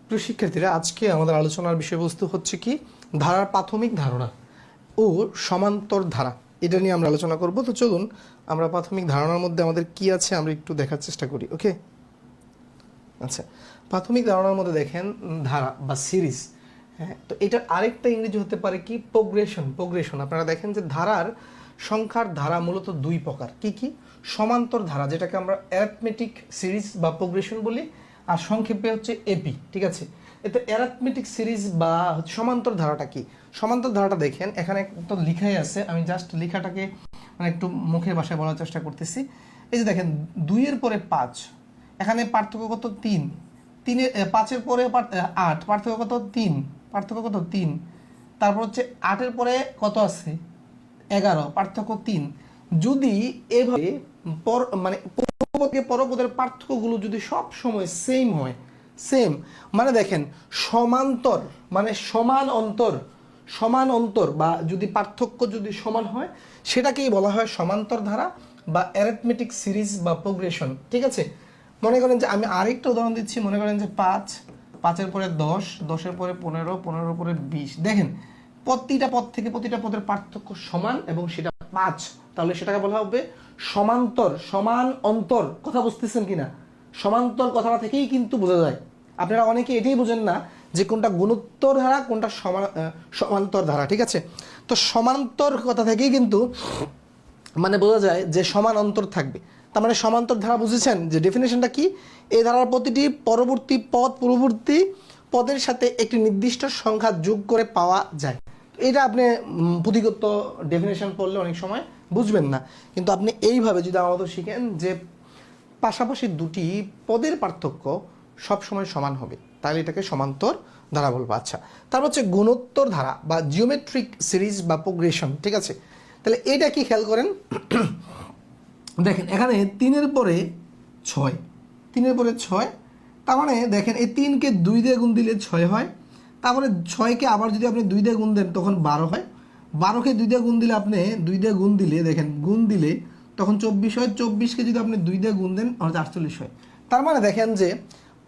প্রিয় শিক্ষার্থীরা, আজকে আমাদের আলোচনার বিষয়বস্তু হচ্ছে কি ধারার প্রাথমিক ধারণা ও সমান্তর ধারা। এটা নিয়ে আমরা আলোচনা করব। তো চলুন আমরা প্রাথমিক ধারণার মধ্যে আমাদের কি আছে আমরা একটু দেখার চেষ্টা করি। ওকে, আচ্ছা, প্রাথমিক ধারণার মধ্যে দেখেন ধারা বা সিরিজ। হ্যাঁ, তো এটার আরেকটা ইংরেজি হতে পারে কি প্রোগ্রেশন। আপনারা দেখেন যে ধারার সংখ্যার ধারা মূলত দুই প্রকার। কি কি? সমান্তর ধারা, যেটাকে আমরা অ্যারিথমেটিক সিরিজ বা প্রোগ্রেশন বলি, আর সংক্ষেপে হচ্ছে এপি। ঠিক আছে, এতে অ্যারিথমেটিক সিরিজ বা সমান্তর ধারাটা কি? সমান্তর ধারাটা দেখেন এখানে তো লিখাই আছে, আমি জাস্ট লেখাটাকে মানে একটু মুখের ভাষায় বলার চেষ্টা করতেছি। এই যে দেখেন 2-এর পরে 5, এখানে পার্থক্য কত? 3। 5-এর পরে 8, পার্থক্য কত? 3, পার্থক্য কত? 3। তারপর হচ্ছে 8-এর পরে কত আছে? 11, পার্থক্য 3। যদি এভাবে মানে পূর্বপদকে পরপদের পার্থক্যগুলো যদি সব সময় সেম হয়, সেম মানে দেখেন সমান্তর মানে সমান অন্তর বা যদি পার্থক্য যদি সমান হয়, সেটাকেই বলা হয় সমান্তর ধারা বা অ্যারিথমেটিক সিরিজ বা প্রোগ্রেশন। ঠিক আছে, মনে করেন যে আমি আরেকটা উদাহরণ দিচ্ছি। মনে করেন যে 5-এর পরে 10, 10-এর পরে 15, 15-এর পরে 20। দেখেন প্রতিটা পদ থেকে প্রতিটা পদের পার্থক্য সমান এবং সেটা 5, তাহলে সেটাকে বলা হবে সমান্তর, সমান অন্তর। কথা বুঝতেছেন কিনা? সমান্তর কথাটা থেকেই কিন্তু বোঝা যায়। আপনারা অনেকে এটাই বোঝেন না যে কোনটা গুণোত্তর ধারা, কোনটা সমান্তর ধারা। ঠিক আছে, তো সমান্তর কথা থেকেই কিন্তু মানে বোঝা যায় যে সমান অন্তর থাকবে। তার মানে সমান্তর ধারা বুঝেছেন যে ডেফিনেশনটা কি? এই ধারার প্রতিটি পূর্ববর্তী পদের সাথে একটি নির্দিষ্ট সংখ্যা যোগ করে পাওয়া যায়। এটা আপনি পুঁথিগত ডেফিনেশন পড়লে অনেক সময় বুঝবেন না, কিন্তু আপনি এইভাবে যদি আমাদের শিখেন যে পাশাপাশি দুটি পদের পার্থক্য সবসময় সমান হবে, তাহলে এটাকে সমান্তর ধারা বলবো। আচ্ছা, তারপর হচ্ছে গুণোত্তর ধারা বা জিওমেট্রিক সিরিজ বা প্রোগ্রেশন। ঠিক আছে, তাহলে এটা কি খেয়াল করেন দেখেন এখানে 3-এর পরে 6, 3-এর পরে 6, তার মানে দেখেন এই 3-কে 2 দিয়ে গুণ দিলে 6 হয়। তারপরে 6-কে আবার যদি আপনি 2 দিয়ে গুণ দেন তখন 12 হয়। 12-কে 2 দিয়ে গুণ দিলে আপনি 2 দিয়ে গুণ দিলে দেখেন গুণ দিলে তখন 24 হয়। 24-কে যদি আপনি 2 দিয়ে গুণ দেন তাহলে 48 হয়। তার মানে দেখেন যে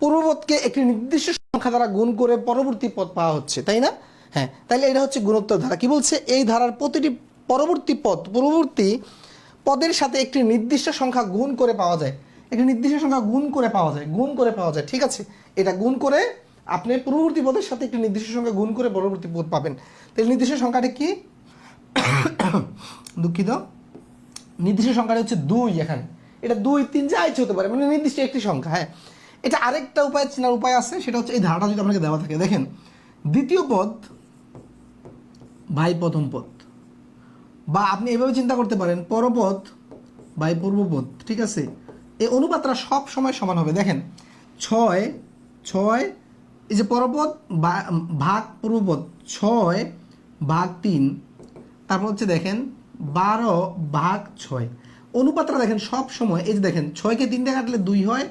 পূর্বপদকে একটি নির্দিষ্ট সংখ্যা দ্বারা গুণ করে পরবর্তী পদ পাওয়া হচ্ছে, তাই না? হ্যাঁ, তাহলে এটা হচ্ছে গুণোত্তর ধারা। কি বলছে? এই ধারার প্রতিটি পূর্ববর্তী পদের সাথে একটি নির্দিষ্ট সংখ্যা গুণ করে পাওয়া যায়। একটি নির্দিষ্ট সংখ্যা গুণ করে পাওয়া যায়। ঠিক আছে, এটা গুণ করে আপনি পূর্ববর্তী পদের সাথে একটি নির্দিষ্ট সংখ্যা গুণ করে পরবর্তী পদ পাবেন। তাহলে নির্দিষ্ট সংখ্যাটা কি? দুঃখিত, নির্দিষ্ট সংখ্যাটা হচ্ছে 2। এখানে এটা 2, 3 যা ইচ্ছে হতে পারে, মানে নির্দিষ্ট একটি সংখ্যা। হ্যাঁ, এটা আরেকটা উপায় চেনার উপায় আছে, সেটা হচ্ছে এই ধারাটা যদি আপনাকে দেওয়া থাকে, দেখেন দ্বিতীয় পদ বাই প্রথম পদ, বা আপনি এভাবে চিন্তা করতে পারেন পরপদ বাই পূর্বপদ। ঠিক আছে, এই অনুপাতটা সব সময় সমান হবে। দেখেন 6, 6 এই যে পরপদ ভাগ পূর্বপদ, 6/3। তারপর হচ্ছে দেখেন 12/6। অনুপাতটা দেখেন সব সময় এই যে দেখেন 6-কে 3 দিয়ে কাটলে 2 হয়,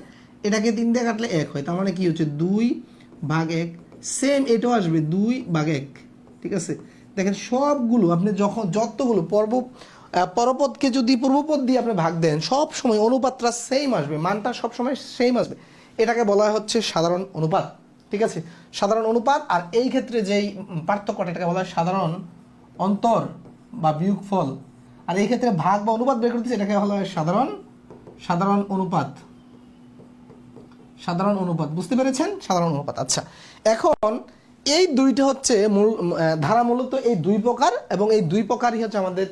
এটাকে 3 দিয়ে কাটলে 1 হয়। তার মানে কি হচ্ছে 2/1। সেম এটাও আসবে 2/1। ঠিক আছে, দেখেন সবগুলো আপনি যখন যতগুলো পরপদকে যদি পূর্বপদ দিয়ে আপনি ভাগ দেন সব সময় অনুপাতটা সেম আসবে, মানটা সব সময় সেম আসবে। এটাকে বলা হচ্ছে সাধারণ অনুপাত। ঠিক আছে, সাধারণ অনুপাত। আর এই ক্ষেত্রে যেই পার্থক্যটা, এটাকে বলা হয় সাধারণ অন্তর বা বিয়োগফল। আর এই ক্ষেত্রে ভাগ বা অনুপাত বের করতেছে, এটাকে বলা হয় সাধারণ অনুপাত। বুঝতে পেরেছেন? সাধারণ অনুপাত। আচ্ছা, এখন এই দুইটা হচ্ছে ধারা মূলত এই দুই প্রকার, এবং এই দুই প্রকারই হচ্ছে আমাদের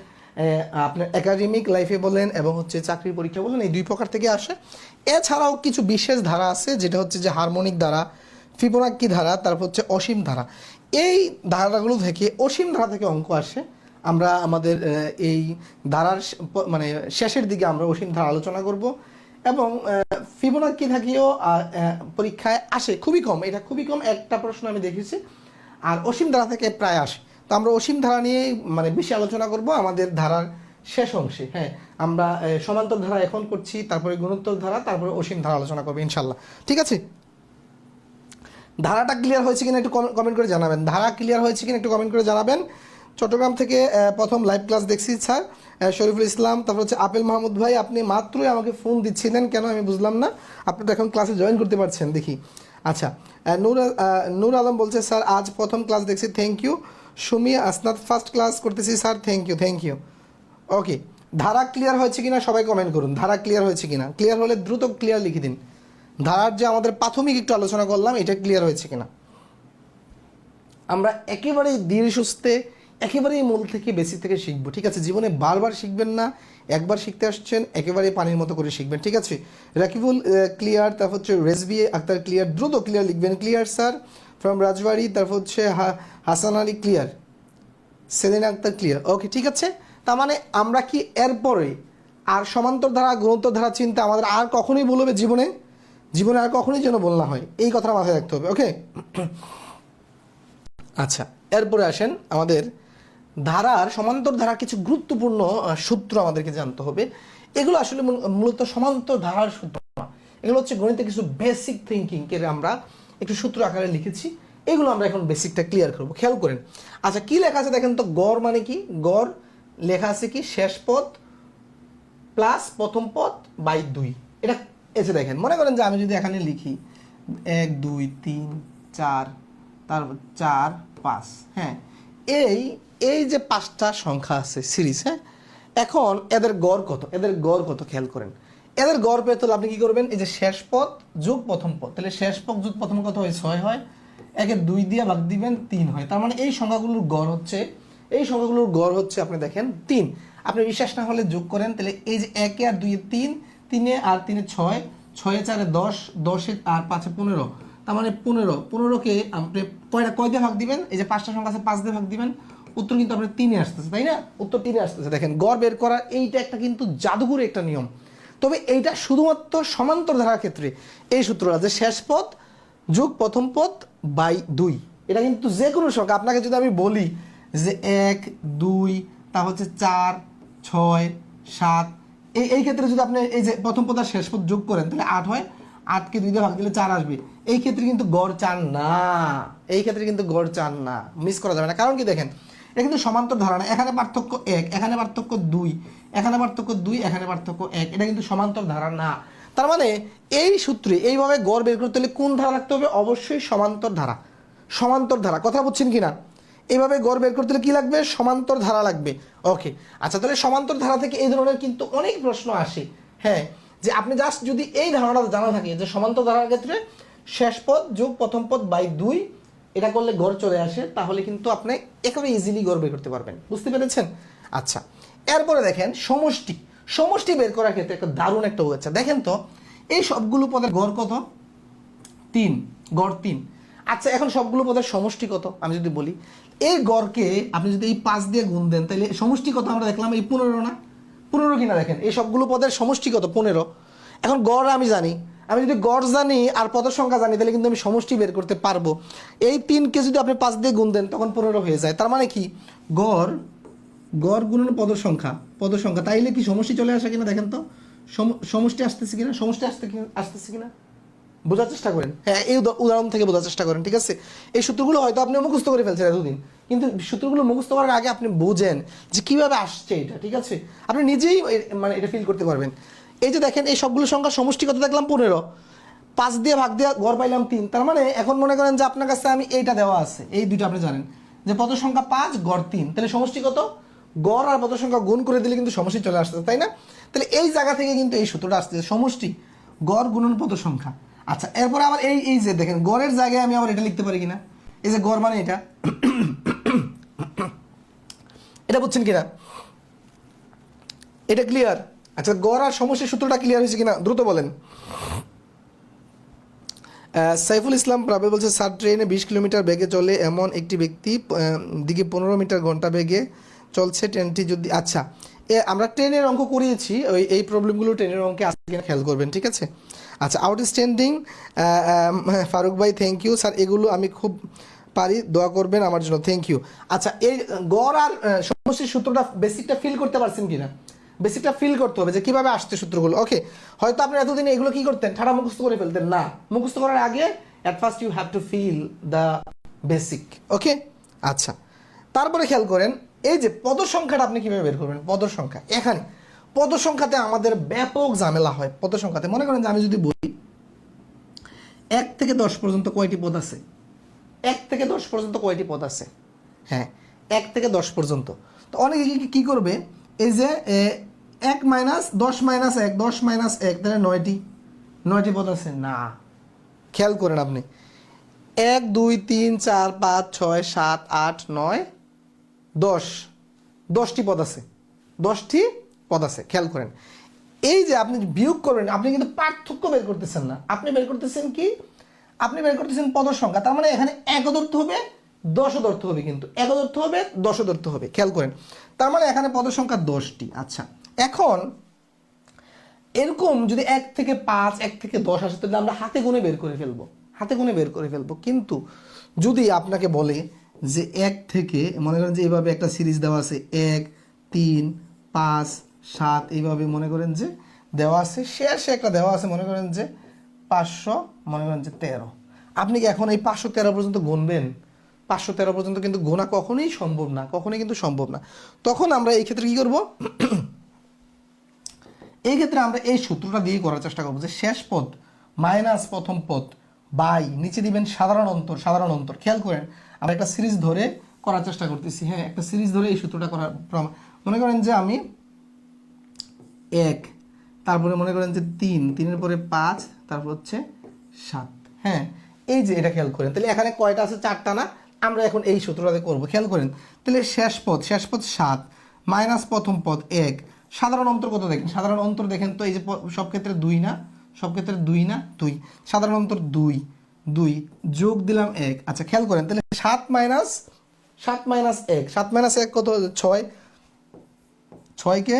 আপনার একাডেমিক লাইফে বলেন এবং হচ্ছে চাকরির পরীক্ষা বলেন, এই দুই প্রকার থেকে আসে। এছাড়াও কিছু বিশেষ ধারা আছে, যেটা হচ্ছে যে হারমোনিক ধারা, ফিবোনাক্কি ধারা, তারপর হচ্ছে অসীম ধারা। এই ধারাগুলো থেকে, অসীম ধারা থেকে অঙ্ক আসে। আমরা আমাদের এই ধারার মানে শেষের দিকে আমরা অসীম ধারা আলোচনা করব, এবং ফিবোনাক্কি থেকেও পরীক্ষায় আসে, খুবই কম, এটা খুবই কম, একটা প্রশ্ন আমি দেখেছি। আর অসীম ধারা থেকে প্রায় আসে। তো আমরা অসীম ধারা নিয়ে মানে বেশি আলোচনা করব আমাদের ধারার শেষ অংশে। হ্যাঁ, আমরা সমান্তর ধারা এখন করছি, তারপরে গুণোত্তর ধারা, তারপরে অসীম ধারা আলোচনা করবো ইনশাল্লাহ। ঠিক আছে, ধারাটা ক্লিয়ার হয়েছে কিনা একটু কমেন্ট করে জানাবেন। ধারা ক্লিয়ার হয়েছে কিনা একটু কমেন্ট করে জানাবেন। চট্টগ্রাম থেকে প্রথম লাইভ ক্লাস দেখছি স্যার শরীফুল ইসলাম। তারপর হচ্ছে আপেল মাহমুদ ভাই, আপনি মাত্রই আমাকে ফোন দিচ্ছিলেন কেন আমি বুঝলাম না, আপনি তো এখন ক্লাসে জয়েন করতে পারছেন দেখি। আচ্ছা, নূর আলম বলছে স্যার আজ প্রথম ক্লাস দেখছি, থ্যাংক ইউ। সুমি আসনাদ ফার্স্ট ক্লাস করতেছি স্যার, থ্যাংক ইউ। ওকে, ধারা ক্লিয়ার হয়েছে কিনা সবাই কমেন্ট করুন, ধারা ক্লিয়ার হয়েছে কিনা। ক্লিয়ার হলে দ্রুত ক্লিয়ার লিখে দিন। ধারার যে আমাদের প্রাথমিক একটু আলোচনা করলাম এটা ক্লিয়ার হয়েছে কিনা। আমরা একেবারেই ধীরে সুস্থে একেবারেই মূল থেকে বেসিক থেকে শিখবো, ঠিক আছে? জীবনে বারবার শিখবেন না, একবার শিখতে আসছেন একেবারে পানির মতো করে শিখবেন, ঠিক আছে? রাকিবুল ক্লিয়ার, তারপর হচ্ছে রেজবি আক্তার ক্লিয়ার, দ্রুত ক্লিয়ার লিখবেন, ক্লিয়ার স্যার ফ্রম রাজবাড়ি। তারপর হচ্ছে হাসান আলী ক্লিয়ার, সেলিনা আক্তার ক্লিয়ার। ওকে, ঠিক আছে। তার মানে আমরা কি এরপরে আর সমান্তর ধারা গুণোত্তর ধারা চিন্তা আমাদের আর কখনোই ভুল হবে জীবনে আর কখনোই যেন বল না হয়, এই কথাটা মাথায় রাখতে হবে। ওকে, আচ্ছা, এরপরে আসেন আমাদের ধারার সমান্তর ধারার কিছু গুরুত্বপূর্ণ সূত্র আমাদেরকে জানতে হবে। এগুলো আসলে মূলত সমান্তর ধারার সূত্র না, এগুলো হচ্ছে গণিতে কিছু বেসিক থিঙ্কিংকে আমরা একটু সূত্র আকারে লিখেছি, এগুলো আমরা এখন বেসিকটা ক্লিয়ার করবো। খেয়াল করেন। আচ্ছা, কি লেখা আছে দেখেন তো? গড় মানে কি? গড় লেখা আছে কি? শেষ পদ প্লাস প্রথম পদ বাই 2। এটা এসে দেখেন, মনে করেন যে আমি যদি এখানে লিখি 1 2 3 4, তারপর 4 5, হ্যাঁ, এই যে 5টা সংখ্যা আছে সিরিজ, হ্যাঁ, এখন এদের গড় কত খেয়াল করেন। এদের গড় পেতে হলে আপনি কি করবেন? এই যে শেষ পদ যোগ প্রথম পদ, তাহলে শেষ পদ যোগ প্রথম কত হয়? 6 হয়। 1-এ 2 দিয়ে ভাগ দিবেন 3 হয়। তার মানে এই সংখ্যাগুলোর গড় হচ্ছে আপনি দেখেন 3। আপনি বিশ্বাস না হলে যোগ করেন, তাহলে এই যে 1-এ আর 2-এ 3, 3-এ আর 3-এ 6, 6-এ 4-এ 10, 10-এ আর 5-এ 15। তার মানে 15কে আপনি কয় দিয়ে ভাগ দিবেন? এই যে 5টা সংখ্যা আছে 5 দিয়ে ভাগ দিবেন, উত্তর কিন্তু আপনার 3-এ আসতেছে, তাই না? উত্তর 3-এ আসতেছে। দেখেন, গড় বের করার এইটা একটা কিন্তু জাদুঘর একটা নিয়ম। তবে এইটা শুধুমাত্র সমান্তর ধারার ক্ষেত্রে এই সূত্রটা, যে শেষ পদ যোগ প্রথম পদ বাই 2, এটা কিন্তু যে কোনো সংখ্যা, আপনাকে যদি আমি বলি যে 1 2 তারপর হচ্ছে 4 6 7, এই ক্ষেত্রে যদি আপনি এই যে প্রথম পদ আর শেষ পদ যোগ করেন তাহলে 8 হয়। 8কে 2 দিয়ে ভাগ দিলে 4 আসবে। এই ক্ষেত্রে কিন্তু গড় 4 না, মিস করা যাবে না। কারণ কি দেখেন, এটা কিন্তু সমান্তর ধারা না, এখানে পার্থক্য 1, এখানে পার্থক্য 2, এখানে পার্থক্য 2, এখানে পার্থক্য 1, এটা কিন্তু সমান্তর ধারা না। তার মানে এই সূত্রে এইভাবে গড় বের করতে হলে কোন ধারা রাখতে হবে? অবশ্যই সমান্তর ধারা। কথা বুঝছেন কিনা? এইভাবে গড় বের করতে হলে কি লাগবে? সমান্তর ধারা লাগবে। ওকে, আচ্ছা, তাহলে সমান্তর ধারা থেকে এই ধরনের কিন্তু অনেক প্রশ্ন আসে, হ্যাঁ, যে আপনি জাস্ট যদি এই ধারণাটা জানা থাকে যে সমান্তর ধারার ক্ষেত্রে শেষ পদ যোগ প্রথম পদ বাই 2, এটা করলে গড় চলে আসে, তাহলে কিন্তু আপনি একেবারে ইজিলি গড় বের করতে পারবেন। বুঝতে পেরেছেন? আচ্ছা, এরপরে দেখেন সমষ্টি বের করার ক্ষেত্রে একটা দারুণ একটা হচ্ছে, দেখেন তো এই সবগুলো পদের গড় কত? 3, গড় 3। আচ্ছা, এখন সবগুলো পদের সমষ্টি কত আমি যদি বলি? এই গড়কে আপনি যদি এই 5 দিয়ে গুণ দেন তাহলে সমষ্টি কত আমরা দেখলাম? এই 15 না? 15 কিনা দেখেন, এই সবগুলো পদের সমষ্টি কত? 15। এখন গড় আমি জানি, আমি যদি গড় জানি আর পদের সংখ্যা জানি তাহলে কিন্তু আমি সমষ্টি বের করতে পারবো। এই 3কে যদি আপনি 5 দিয়ে গুণ দেন তখন 15 হয়ে যায়। তার মানে কি গড় গুণন পদের সংখ্যা, তাইলে কি সমষ্টি চলে আসে কিনা দেখেন তো? সমষ্টি আসতেছে কিনা বোঝার চেষ্টা করেন। হ্যাঁ, এই উদাহরণ থেকে বোঝার চেষ্টা করেন, ঠিক আছে? এই সূত্রগুলো হয়তো আপনি মুখস্থ করে ফেলছেন এতদিন, কিন্তু সূত্রগুলো মুখস্থ করার আগে আপনি বোঝেন যে কিভাবে আসছে এটা, ঠিক আছে? আপনি নিজেই মানে এটা ফিল করতে পারবেন। এই যে দেখেন, এই সবগুলো সংখ্যা সমষ্টি কত দেখলাম? 15। 5 দিয়ে ভাগ দিয়ে গড় পাইলাম 3। তার মানে এখন মনে করেন যে আপনার কাছে আমি এইটা দেওয়া আছে, এই দুইটা আপনি জানেন যে পদ সংখ্যা 5, গড় 3, তাহলে সমষ্টি কত? গড় আর পদ সংখ্যা গুণ করে দিলে কিন্তু সমষ্টি চলে আসতেছে, তাই না? তাহলে এই জায়গা থেকে কিন্তু এই সূত্রটা আসতেছে, সমষ্টি গড় গুণন পদ সংখ্যা। আচ্ছা, এরপরে আবার এই যে দেখেন গড়ের জায়গায় আমি আবার এটা লিখতে পারি কিনা? এই যে গড় মানে এটা বুঝছেন কিনা? এটা ক্লিয়ার? আচ্ছা, গড় আর সমষ্টির সূত্রটা ক্লিয়ার হয়েছে কিনা দ্রুত বলেন। সাইফুল ইসলাম প্রাবে বলছে স্যার ট্রেনে 20 কিলোমিটার বেগে চলে এমন একটি ব্যক্তি দিকে 15 মিটার ঘন্টা বেগে চলছে, ট্রেনটি যদি, আচ্ছা, আমরা ট্রেনের অঙ্ক করিয়েছি, এই প্রবলেমগুলো ট্রেনের অঙ্কে আসছে কিনা খেয়াল করবেন, ঠিক আছে? আচ্ছা, আউটস্ট্যান্ডিং ফারুক ভাই, থ্যাংক ইউ স্যার, এগুলো আমি খুব পারি, দোয়া করবেন আমার জন্য, থ্যাংক ইউ। আচ্ছা, এই গড় আর সমষ্টির সূত্রটা বেসিকটা ফিল করতে পারছেন কিনা? বেসিকটা ফিল করতে হবে যে কিভাবে আসছে সূত্রগুলো। ওকে, হয়তো আপনি এতদিন এগুলো কি করতেন? ঠাড়া মুখস্থ করে ফেলতেন না। মুখস্থ করার আগে at first you have to feel the basic. Okay, আচ্ছা, তারপরে খেয়াল করেন এই যে পদ সংখ্যাটা আপনি কিভাবে বের করবেন? পদ সংখ্যা, এখানে পদ সংখ্যাতে আমাদের ব্যাপক ঝামেলা হয়। পদ সংখ্যাতে মনে করেন যে আমি যদি বলি 1 থেকে 10 পর্যন্ত কয়টি পদ আছে? 1 থেকে 10 পর্যন্ত কয়টি পদ আছে? হ্যাঁ, 1 থেকে 10 পর্যন্ত। তো অনেকে কি করবে, এই যে 1 মাইনাস 10 মাইনাস 1, 10 মাইনাস 1, তাহলে 9টি পদ আছে না। খেয়াল করেন আপনি, 1 2 3 4 5 6 7 8 9 10, 10টি পদ আছে, 10টি পদ আছে। খেয়াল করেন, এই যে আপনি বিয়োগ করবেন, আপনি কিন্তু পার্থক্য বের করতেছেন না, আপনি বের করতেছেন কি, আপনি বের করতেছেন পদের সংখ্যা। তার মানে এখানে 1 ধরতে হবে, 10 ধরতে হবে, কিন্তু 1 ধরতে হবে, 10 ধরতে হবে। খেয়াল করেন, তার মানে এখানে পদের সংখ্যা 10টি। আচ্ছা, এখন এরকম যদি 1 থেকে 5, 1 থেকে 10 আসে, তাহলে আমরা হাতে গুণে বের করে ফেলবো, হাতে গুণে বের করে ফেলবো। কিন্তু যদি আপনাকে বলে যে 1 থেকে, মনে করেন যে এইভাবে একটা সিরিজ দেওয়া আছে, 1 3 5 7, এইভাবে মনে করেন যে দেওয়া আছে, শেষে একটা দেওয়া আছে, মনে করেন যে 500, মনে করেন যে 13। আপনি কি এখন এই 513 পর্যন্ত গুনবেন? 513 পর্যন্ত কিন্তু গোনা কখনোই সম্ভব না, কখনোই কিন্তু সম্ভব না। তখন আমরা এই ক্ষেত্রে কি করব, এই ক্ষেত্রে আমরা এই সূত্রটা দিয়ে করার চেষ্টা করবো, যে শেষ পদ মাইনাস প্রথম পদ বাই নিচে দিবেন সাধারণ অন্তর, সাধারণ অন্তর। খেয়াল করেন, আমরা একটা সিরিজ ধরে করার চেষ্টা করতেছি। হ্যাঁ, একটা সিরিজ ধরে এই সূত্রটা করার, মনে করেন যে আমি 1, তারপরে মনে করেন যে 3, 3-এর পরে 5, তারপর হচ্ছে 7। হ্যাঁ, এই যে এটা খেয়াল করেন, তাহলে এখানে কয়টা আছে? 4টা না? আমরা এখন এই সূত্রটাতে করবো। খেয়াল করেন, তাহলে শেষ পদ 7 মাইনাস প্রথম পদ 1, সাধারণ অন্তর কত দেখেন, সাধারণ অন্তর দেখেন তো, এই যে সব ক্ষেত্রে 2 না, সব ক্ষেত্রে 2 না, 2, সাধারণ অন্তর 2, 2 যোগ দিলাম 1। আচ্ছা, খেয়াল করেন, তাহলে 7 মাইনাস 1, 7 মাইনাস 1 কত? 6, 6কে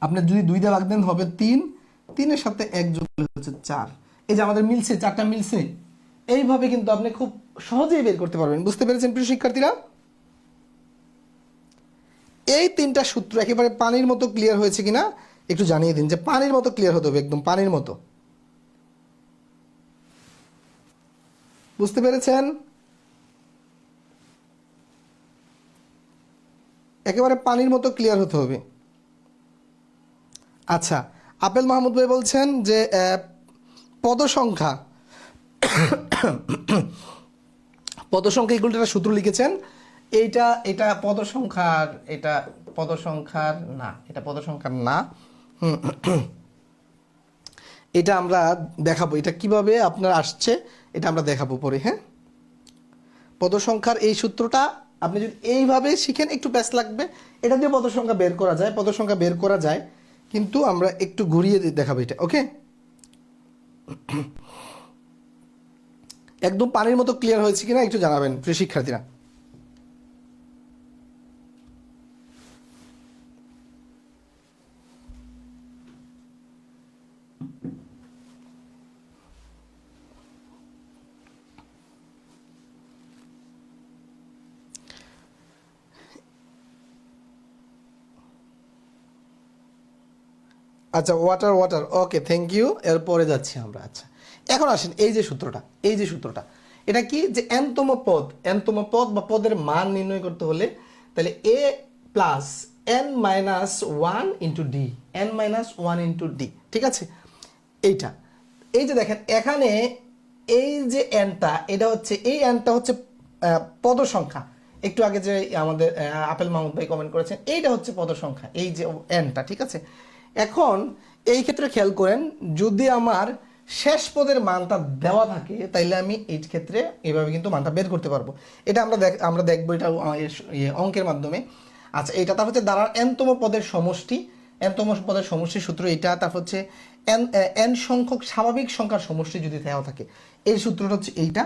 আপনি যদি 2 দিয়ে ভাগ দেন হবে 3, 3-এর সাথে 1 যোগ করলে হচ্ছে 4। এই যে আমাদের মিলছে, 4টা মিলছে। এইভাবে কিন্তু আপনি খুব সহজেই বের করতে পারবেন। বুঝতে পেরেছেন প্রিয় শিক্ষার্থীরা? এই 3টা সূত্র একেবারে পানির মতো ক্লিয়ার হয়েছে কিনা একটু জানিয়ে দিন, যে পানির মতো ক্লিয়ার হতে হবে, একদম পানির মতো। বুঝতে পেরেছেন? একেবারে পানির মতো ক্লিয়ার হতে হবে। আচ্ছা, আপেল মাহমুদ ভাই বলছেন যে পদ সংখ্যা ইকুয়াল একটা সূত্র লিখেছেন, এটা পদ সংখ্যার, এটা পদ সংখ্যার না, এটা পদ সংখ্যার না। এটা আমরা দেখাবো, এটা কিভাবে আপনার আসছে এটা আমরা দেখাবো পরে। হ্যাঁ, পদ সংখ্যার এই সূত্রটা আপনি যদি এইভাবে শিখেন, একটু প্যাচ লাগবে। এটা দিয়ে পদ সংখ্যা বের করা যায়, পদ সংখ্যা বের করা যায়, কিন্তু আমরা একটু ঘুরিয়ে দেখাবো এটা। ওকে, একদম পানির মতো ক্লিয়ার হয়েছে কিনা একটু জানাবেন প্রিয় শিক্ষার্থীরা। আচ্ছা, ওয়াটার, ওকে, থ্যাংক ইউ। এরপরে যাচ্ছি আমরা। আচ্ছা, এখন আসেন এই যে সূত্রটা, এটা কি, যে এনতম পদ বা পদের মান নির্ণয় করতে হলে, তাহলে A plus N minus 1 into D, N minus 1 into D. ঠিক আছে, এইটা, এই যে দেখেন এখানে এই যে এনটা, এটা হচ্ছে, এই এনটা হচ্ছে পদ সংখ্যা। একটু আগে যে আমাদের আপেল মাহমুদ ভাই কমেন্ট করেছেন, এইটা হচ্ছে পদ সংখ্যা, এই যে এনটা। ঠিক আছে, এখন এই ক্ষেত্রে খেয়াল করেন, যদি আমার শেষ পদের মানটা দেওয়া থাকে, তাইলে আমি এই ক্ষেত্রে এইভাবে কিন্তু মানটা বের করতে পারবো। এটা আমরা দেখবো এটা অঙ্কের মাধ্যমে। আচ্ছা, এটা তার হচ্ছে দ্বারা এনতম পদের সমষ্টি, সূত্র এটা। তারপর হচ্ছে এন সংখ্যক স্বাভাবিক সংখ্যার সমষ্টি যদি দেওয়া থাকে, এই সূত্রটা হচ্ছে এইটা।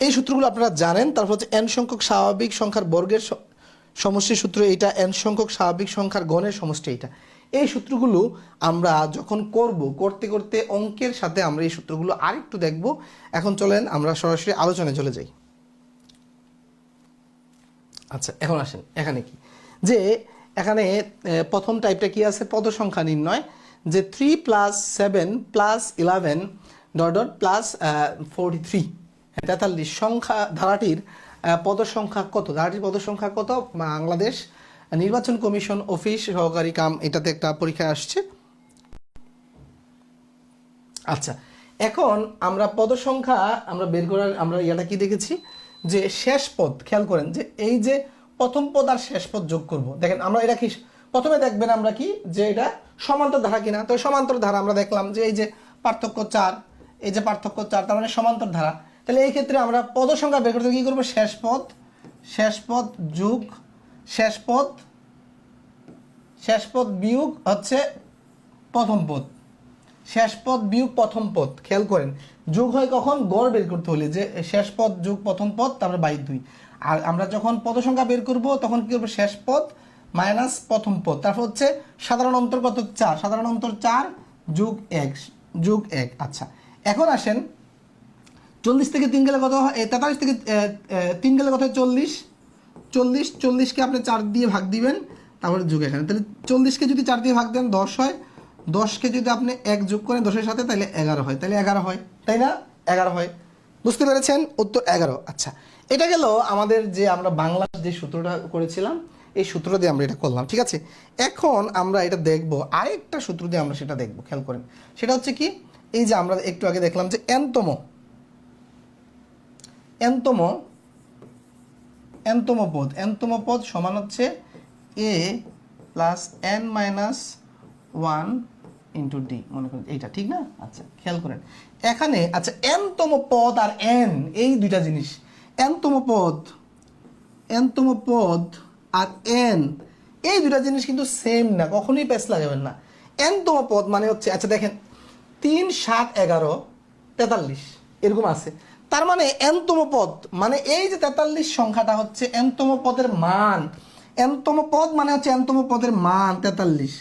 এই সূত্রগুলো আপনারা জানেন। তারপর হচ্ছে এন সংখ্যক স্বাভাবিক সংখ্যার বর্গের সমষ্টির সূত্র এইটা, এন সংখ্যক স্বাভাবিক সংখ্যার গণের সমষ্টি এইটা। এই সূত্রগুলো আমরা যখন করতে করতে অঙ্কের সাথে আমরা এই সূত্রগুলো আরেকটু দেখব। এখন চলেন আমরা সরাসরি আলোচনায় চলে যাই। আচ্ছা, এখন আসেন এখানে কি, যে এখানে প্রথম টাইপটা কি আছে, পদ সংখ্যা নির্ণয়, যে 3 + 7 + 11 ডট ডট প্লাস 43, 43 সংখ্যা ধারাটির পদ সংখ্যা কত, বাংলাদেশ নির্বাচন কমিশন অফিস সহকারী কাম, এটাতে একটা পরীক্ষা আসছে। আচ্ছা, এখন আমরা পদ সংখ্যা আমরা বের করার আমরা ইয়াটা কি দেখেছি যে শেষ পদ, খেয়াল করেন যে এই যে প্রথম পদ আর শেষ পদ যোগ করব। দেখেন আমরা এটা কি প্রথমে দেখবেন আমরা কি যে এটা সমান্তর ধারা কিনা। তো সমান্তর ধারা আমরা দেখলাম যে এই যে পার্থক্য 4, এই যে পার্থক্য 4, তার মানে সমান্তর ধারা। তাহলে এই ক্ষেত্রে আমরা পদ সংখ্যা বের করতে কি করব, শেষ পদ যোগ শেষ পদ বিয়োগ হচ্ছে প্রথম পদ, শেষ পদ বিয়োগ প্রথম পদ। খেয়াল করেন যোগ হয় কখন, গড় বের করতে হলে যে শেষ পদ যোগ প্রথম পদ তারপরে বাই 2। আর আমরা যখন পদ সংখ্যা বের করব তখন কি করবো, শেষ পদ মাইনাস প্রথম পদ, তারপর হচ্ছে সাধারণ অন্তর কত 4, সাধারণ অন্তর 4 যোগ 1 আচ্ছা এখন আসেন 40 থেকে 3 গেলে কত হয়, 43 থেকে 3 গেলে কত হয় 40কে আপনি 4 দিয়ে ভাগ দিবেন, তারপরে যোগ এখানে। তাহলে 40কে যদি 4 দিয়ে ভাগ দেন 10 হয়, 10কে যদি আপনি 1 যোগ করেন 10-এর সাথে তাহলে 11 হয়, তাহলে 11 হয়, তাই না? 11 হয়, বুঝতে পেরেছেন? উত্তর 11। আচ্ছা এটা গেল আমাদের যে আমরা বাংলার যে সূত্রটা করেছিলাম, এই সূত্র দিয়ে আমরা এটা করলাম, ঠিক আছে। এখন আমরা এটা দেখব আরেকটা সূত্র দিয়ে আমরা সেটা দেখব, খেয়াল করেন। সেটা হচ্ছে কি, এই যে আমরা একটু আগে দেখলাম যে এনতম পদ সমান হচ্ছে a plus n minus 1 into D, মনে করেন এইটা ঠিক না? আচ্ছা খেয়াল করেন এখানে, আচ্ছা এনতম পদ আর n এই দুইটা জিনিস, এনতম পদ আর n এই দুইটা জিনিস কিন্তু সেম না, কখনোই প্যাচ লাগাবেন না। এনতম পদ মানে হচ্ছে, আচ্ছা দেখেন 3, 7, 11, 43 এরকম আছে, তার মানে এনতম পদ মানে এই যে 43 সংখ্যাটা হচ্ছে এনতম পদের মান। এনতম পদ মানে হচ্ছে এনতম পদের মান 43।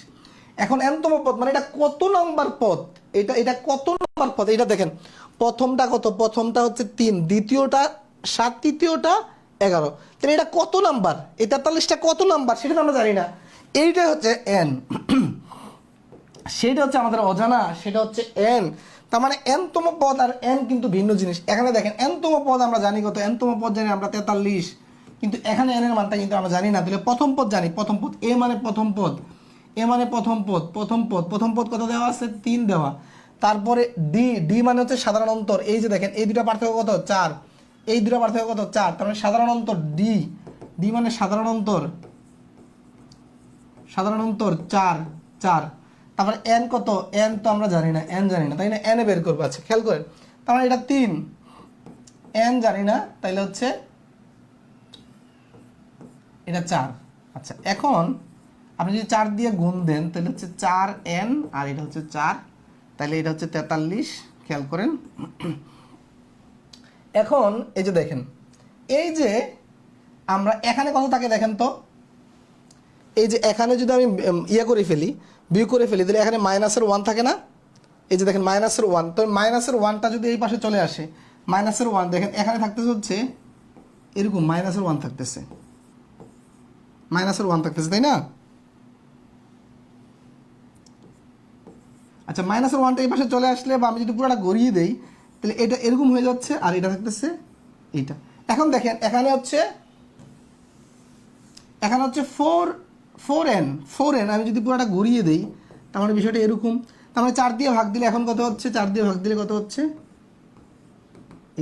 এখন এনতম পদ মানে এটা কত নম্বর পদ, এটা কত নম্বর পদ, এটা দেখেন প্রথমটা কত, প্রথমটা হচ্ছে 3, দ্বিতীয়টা 7, তৃতীয়টা 11, তাহলে এটা কত নাম্বার, এই 43টা কত নাম্বার সেটা তো আমরা জানি না। এইটাই হচ্ছে এন, সেটা হচ্ছে আমাদের অজানা, সেটা হচ্ছে এন। তার মানে এনতম পদ আর এন কিন্তু ভিন্ন জিনিস। এখানে দেখেন এনতম পদ আমরা জানি কত, এনতম পদ জানি আমরা 43, কিন্তু এখানে এন এর মানটা কিন্তু আমরা জানি না। তাহলে প্রথম পদ জানি, প্রথম পদ এ মানে প্রথম পদ, প্রথম পদ কত দেওয়া আছে, 3 দেওয়া। তারপরে ডি মানে হচ্ছে সাধারণ অন্তর, এই যে দেখেন এই দুটা পার্থক্য কত 4, এই দুটা পার্থক্য কত 4, তার মানে সাধারণ অন্তর ডি মানে সাধারণ অন্তর 4। তারপরে এন কত, এন তো আমরা জানি না, তাই না, এন এ বের করবো। আচ্ছা খেয়াল করেন তার মানে এটা 3, এন জানি না, তাইলে হচ্ছে এটা 4। আচ্ছা এখন আপনি যদি 4 দিয়ে গুণ দেন তাহলে হচ্ছে 4n আর এটা হচ্ছে 4, তাহলে এটা হচ্ছে 43, খেয়াল করেন। এখন এই যে দেখেন এই যে আমরা এখানে কত থাকে দেখেন তো, এই যে এখানে যদি আমি করে ফেলি, বিয়োগ করে ফেলি, তাহলে এখানে মাইনাসের 1 থাকে না, এই যে দেখেন মাইনাসের 1, তো মাইনাসের 1টা যদি এই পাশে চলে আসে, মাইনাসের 1 দেখেন এখানে থাকতেছে হচ্ছে এরকম মাইনাসের 1 থাকতেছে, তাই না? আচ্ছা মাইনাসের 1টা এই পাশে চলে আসলে বা আমি যদি পুরোটা গড়িয়ে দেই তাহলে এটা এরকম হয়ে যাচ্ছে, আর এটা থাকতেছে এইটা। এখন দেখেন এখানে হচ্ছে 4n, আমি যদি পুরোটা গড়িয়ে দেই তার মানে বিষয়টা এরকম। তার মানে 4 দিয়ে ভাগ দিলে এখন কত হচ্ছে, 4 দিয়ে ভাগ দিলে কত হচ্ছে,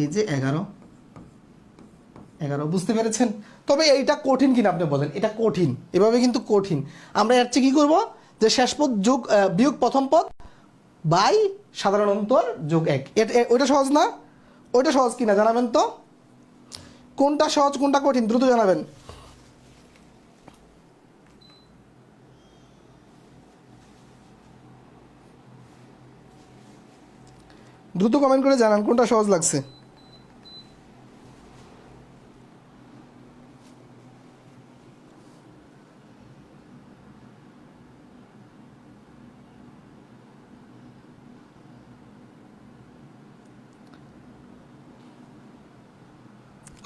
এই যে 11, বুঝতে পেরেছেন? তবে এইটা কঠিন কিনা আপনি বলেন, এটা কঠিন, এভাবে কিন্তু কঠিন। আমরা এর চেয়ে কী করবো, যে শেষ পদ যোগ বিয়োগ প্রথম পদ বাই সাধারণ অন্তর যোগ 1, ওইটা সহজ না? ওইটা সহজ কিনা জানাবেন তো, কোনটা সহজ কোনটা কঠিন দ্রুত জানাবেন। দ্রুত কমেন্ট করে জানান কোনটা সহজ লাগছে।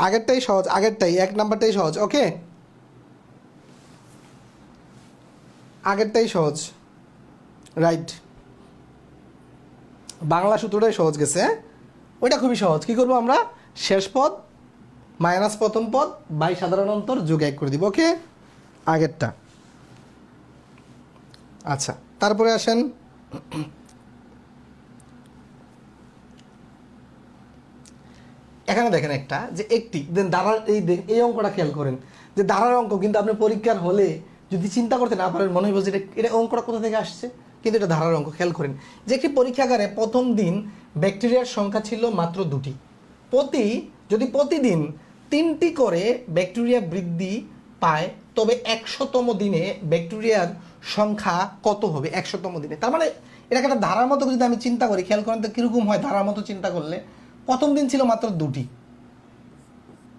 আগেরটাই সহজ, আগেরটাই 1 নাম্বারটাই সহজ, ওকে আগেরটাই সহজ, রাইট। বাংলা সূত্রটাই সহজ গেছে, হ্যাঁ ওইটা খুবই সহজ। কি করব আমরা, শেষ পদ মাইনাস প্রথম পদ বাই সাধারণ অন্তর যোগ 1 করে দিব, ওকে আগেরটা। আচ্ছা তারপরে আসেন এখানে দেখেন একটা যে একটি দেন ধারার এই অঙ্কটা খেয়াল করেন যে ধারার অঙ্ক, কিন্তু আপনি পরীক্ষার হলে যদি চিন্তা করতে না পারেন মনে হইব যে এটা অঙ্কটা কোথা থেকে আসছে, কিন্তু এটা ধারার অঙ্ক। খেয়াল করেন যে একটি পরীক্ষাগারে প্রথম দিন ব্যাকটেরিয়ার সংখ্যা ছিল মাত্র 2টি। যদি প্রতিদিন 3টি করে ব্যাকটেরিয়া বৃদ্ধি পায় তবে 100তম দিনে ব্যাকটেরিয়ার সংখ্যা কত হবে 100তম দিনে। তার মানে এটাকে একটা ধারার মতো যদি আমি চিন্তা করি, খেয়াল করেন তো কীরকম হয়। ধারার মতো চিন্তা করলে প্রথম দিন ছিল মাত্র 2টি,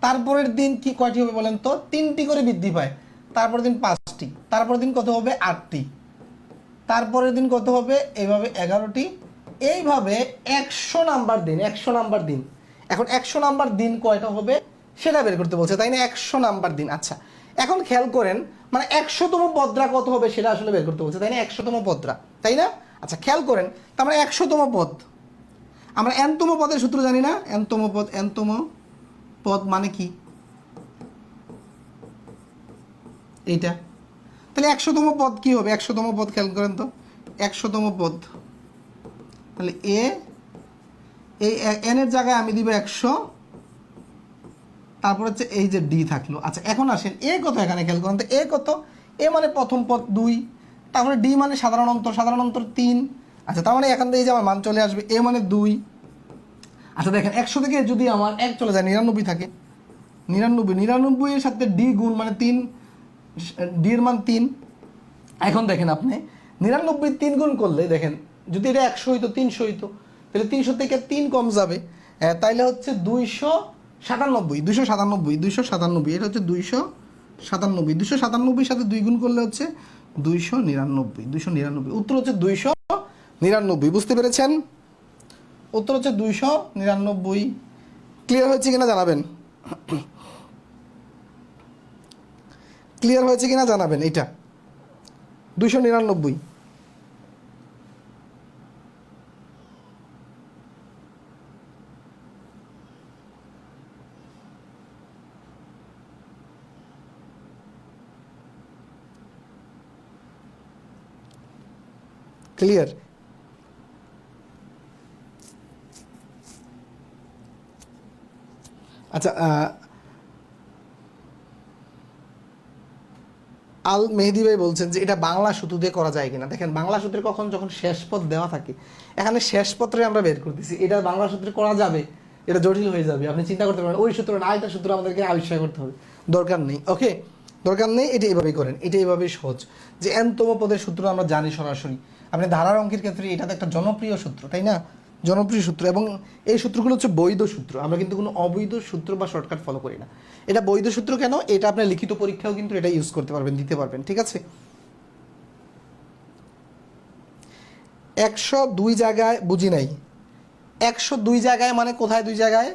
তারপরের দিন কি কয়টি হবে বলেন তো? 3টি করে বৃদ্ধি পায়, তারপরের দিন 5টি, তারপরের দিন কত হবে 8টি, তারপরের দিন কত হবে এইভাবে 11টি, এইভাবে 100 নাম্বার দিন। এখন 100 নাম্বার দিন কয়টা হবে সেটা বের করতে বলছে, তাই না? 100 নাম্বার দিন। আচ্ছা এখন খেয়াল করেন মানে 100তম পদটা কত হবে সেটা আসলে বের করতে বলছে, তাই না? 100তম পদটা, তাই না? আচ্ছা খেয়াল করেন তার মানে 100তম পদ, আমরা nতম পদের সূত্র জানি না? nতম পদ মানে কি? এইটা। তাহলে 100তম পদ কি হবে? 100তম পদ খেয়াল করেন তো, 100তম পদ তাহলে এই n এর জায়গায় আমি দিব 100, তারপর হচ্ছে এই যে d থাকলো। আচ্ছা এখন আসেন এ কত, এখানে খেয়াল করেন তো এ কত? এ মানে প্রথম পদ 2, তারপরে d মানে সাধারণ অন্তর 3। আচ্ছা তার মানে এখান থেকে এই যে আমার মান চলে আসবে এ মানে 2। আচ্ছা দেখেন 100 থেকে যদি আমার 1 চলে যায় 99 থাকে, 99 এর সাথে d গুণ মানে 3, d এর মান 3। এখন দেখেন আপনি 99 3 গুণ করলে দেখেন যদি এটা 100 হইতো 300 হইতো, তাহলে 300 থেকে 3 কম যাবে, তাইলে হচ্ছে 297 এটা হচ্ছে 297 সাথে 2 গুণ করলে হচ্ছে 299। উত্তর হচ্ছে 299। বুঝতে পেরেছেন? উত্তর হচ্ছে 299। ক্লিয়ার হয়েছে কিনা জানাবেন, ক্লিয়ার হয়েছে কিনা জানাবেন। এটা 299। ক্লিয়ার? আচ্ছা আল মেহেদি ভাই বলছেন যে এটা বাংলা সূত্র দিয়ে করা যায় কিনা। দেখেন বাংলা সূত্রে যখন শেষ পদ দেওয়া থাকে, এখানে শেষ পত্রে আমরা বের করতেছি, এটা বাংলা সূত্রে করা যাবে, এটা জটিল হয়ে যাবে। আপনি চিন্তা করতে পারেন ওই সূত্র না আরেকটা সূত্র আমাদেরকে আবিষ্কার করতে হবে, দরকার নেই। ওকে, দরকার নেই, এটা এভাবেই করেন, এটা এভাবেই সহজ। যে nতম পদের সূত্র আমরা জানি সরাসরি, আপনি ধারার অঙ্কের ক্ষেত্রে এটা তো একটা জনপ্রিয় সূত্র, তাই না? জনপ্রিয় সূত্র, এবং এই সূত্রগুলো হচ্ছে বৈধ সূত্র। আমরা কিন্তু কোনো অবৈধ সূত্র বা শর্টকাট ফলো করি না। এটা বৈধ সূত্র কেন? এটা আপনার লিখিত পরীক্ষাও কিন্তু এটা ইউজ করতে পারবেন, দিতে পারবেন, ঠিক আছে? 102 জায়গায় বুঝি নাই। 102 জায়গায় মানে কোথায় 2 জায়গায়?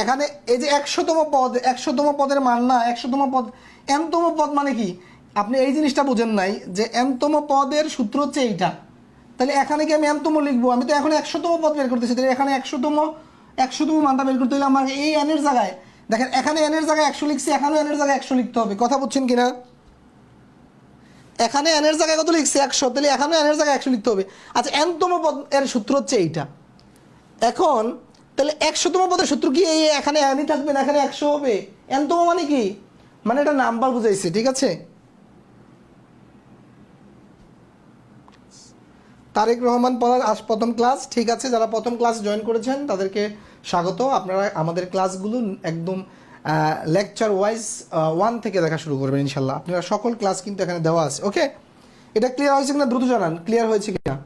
এখানে এই যে 100তম পদ, 100তম পদের মান না, 100তম পদ nতম পদ মানে কি? আপনি এই জিনিসটা বোঝেন নাই যে nতম পদের সূত্র হচ্ছে এইটা। তাহলে এখানে কি আমি nতম লিখবো? আমি তো এখন 100তম পদ বের করতেছি, তাহলে এখানে 100তম মানটা বের করতে হলে আমাকে এই n এর জায়গায়, দেখেন এখানে n এর জায়গায় 100 লিখছি, এখানে n এর জায়গায় 100 লিখতে হবে। কথা বুঝছেন কিনা? এখানে n এর জায়গায় কত লিখছি 100, তাহলে এখানে n এর জায়গায় 100 লিখতে হবে। আচ্ছা nতম পদ এর সূত্র হচ্ছে এইটা। এখন তাহলে 100তম পদের সূত্র কি এই এখানে nই থাকবে না এখানে 100 হবে? nতম মানে কি? মানে এটা নাম্বার বুঝাইছে, ঠিক আছে? তারেক রহমান পড়ার আজ প্রথম ক্লাস, ঠিক আছে? যারা প্রথম ক্লাস জয়েন করেছেন তাদেরকে স্বাগত। আপনারা আমাদের ক্লাসগুলো একদম লেকচার ওয়াইজ 1 থেকে দেখা শুরু করবেন ইনশাল্লাহ। আপনারা সকল ক্লাস কিন্তু এখানে দেওয়া আছে। ওকে, এটা ক্লিয়ার হয়েছে কিনা দ্রুত জানান, ক্লিয়ার হয়েছে কিনা।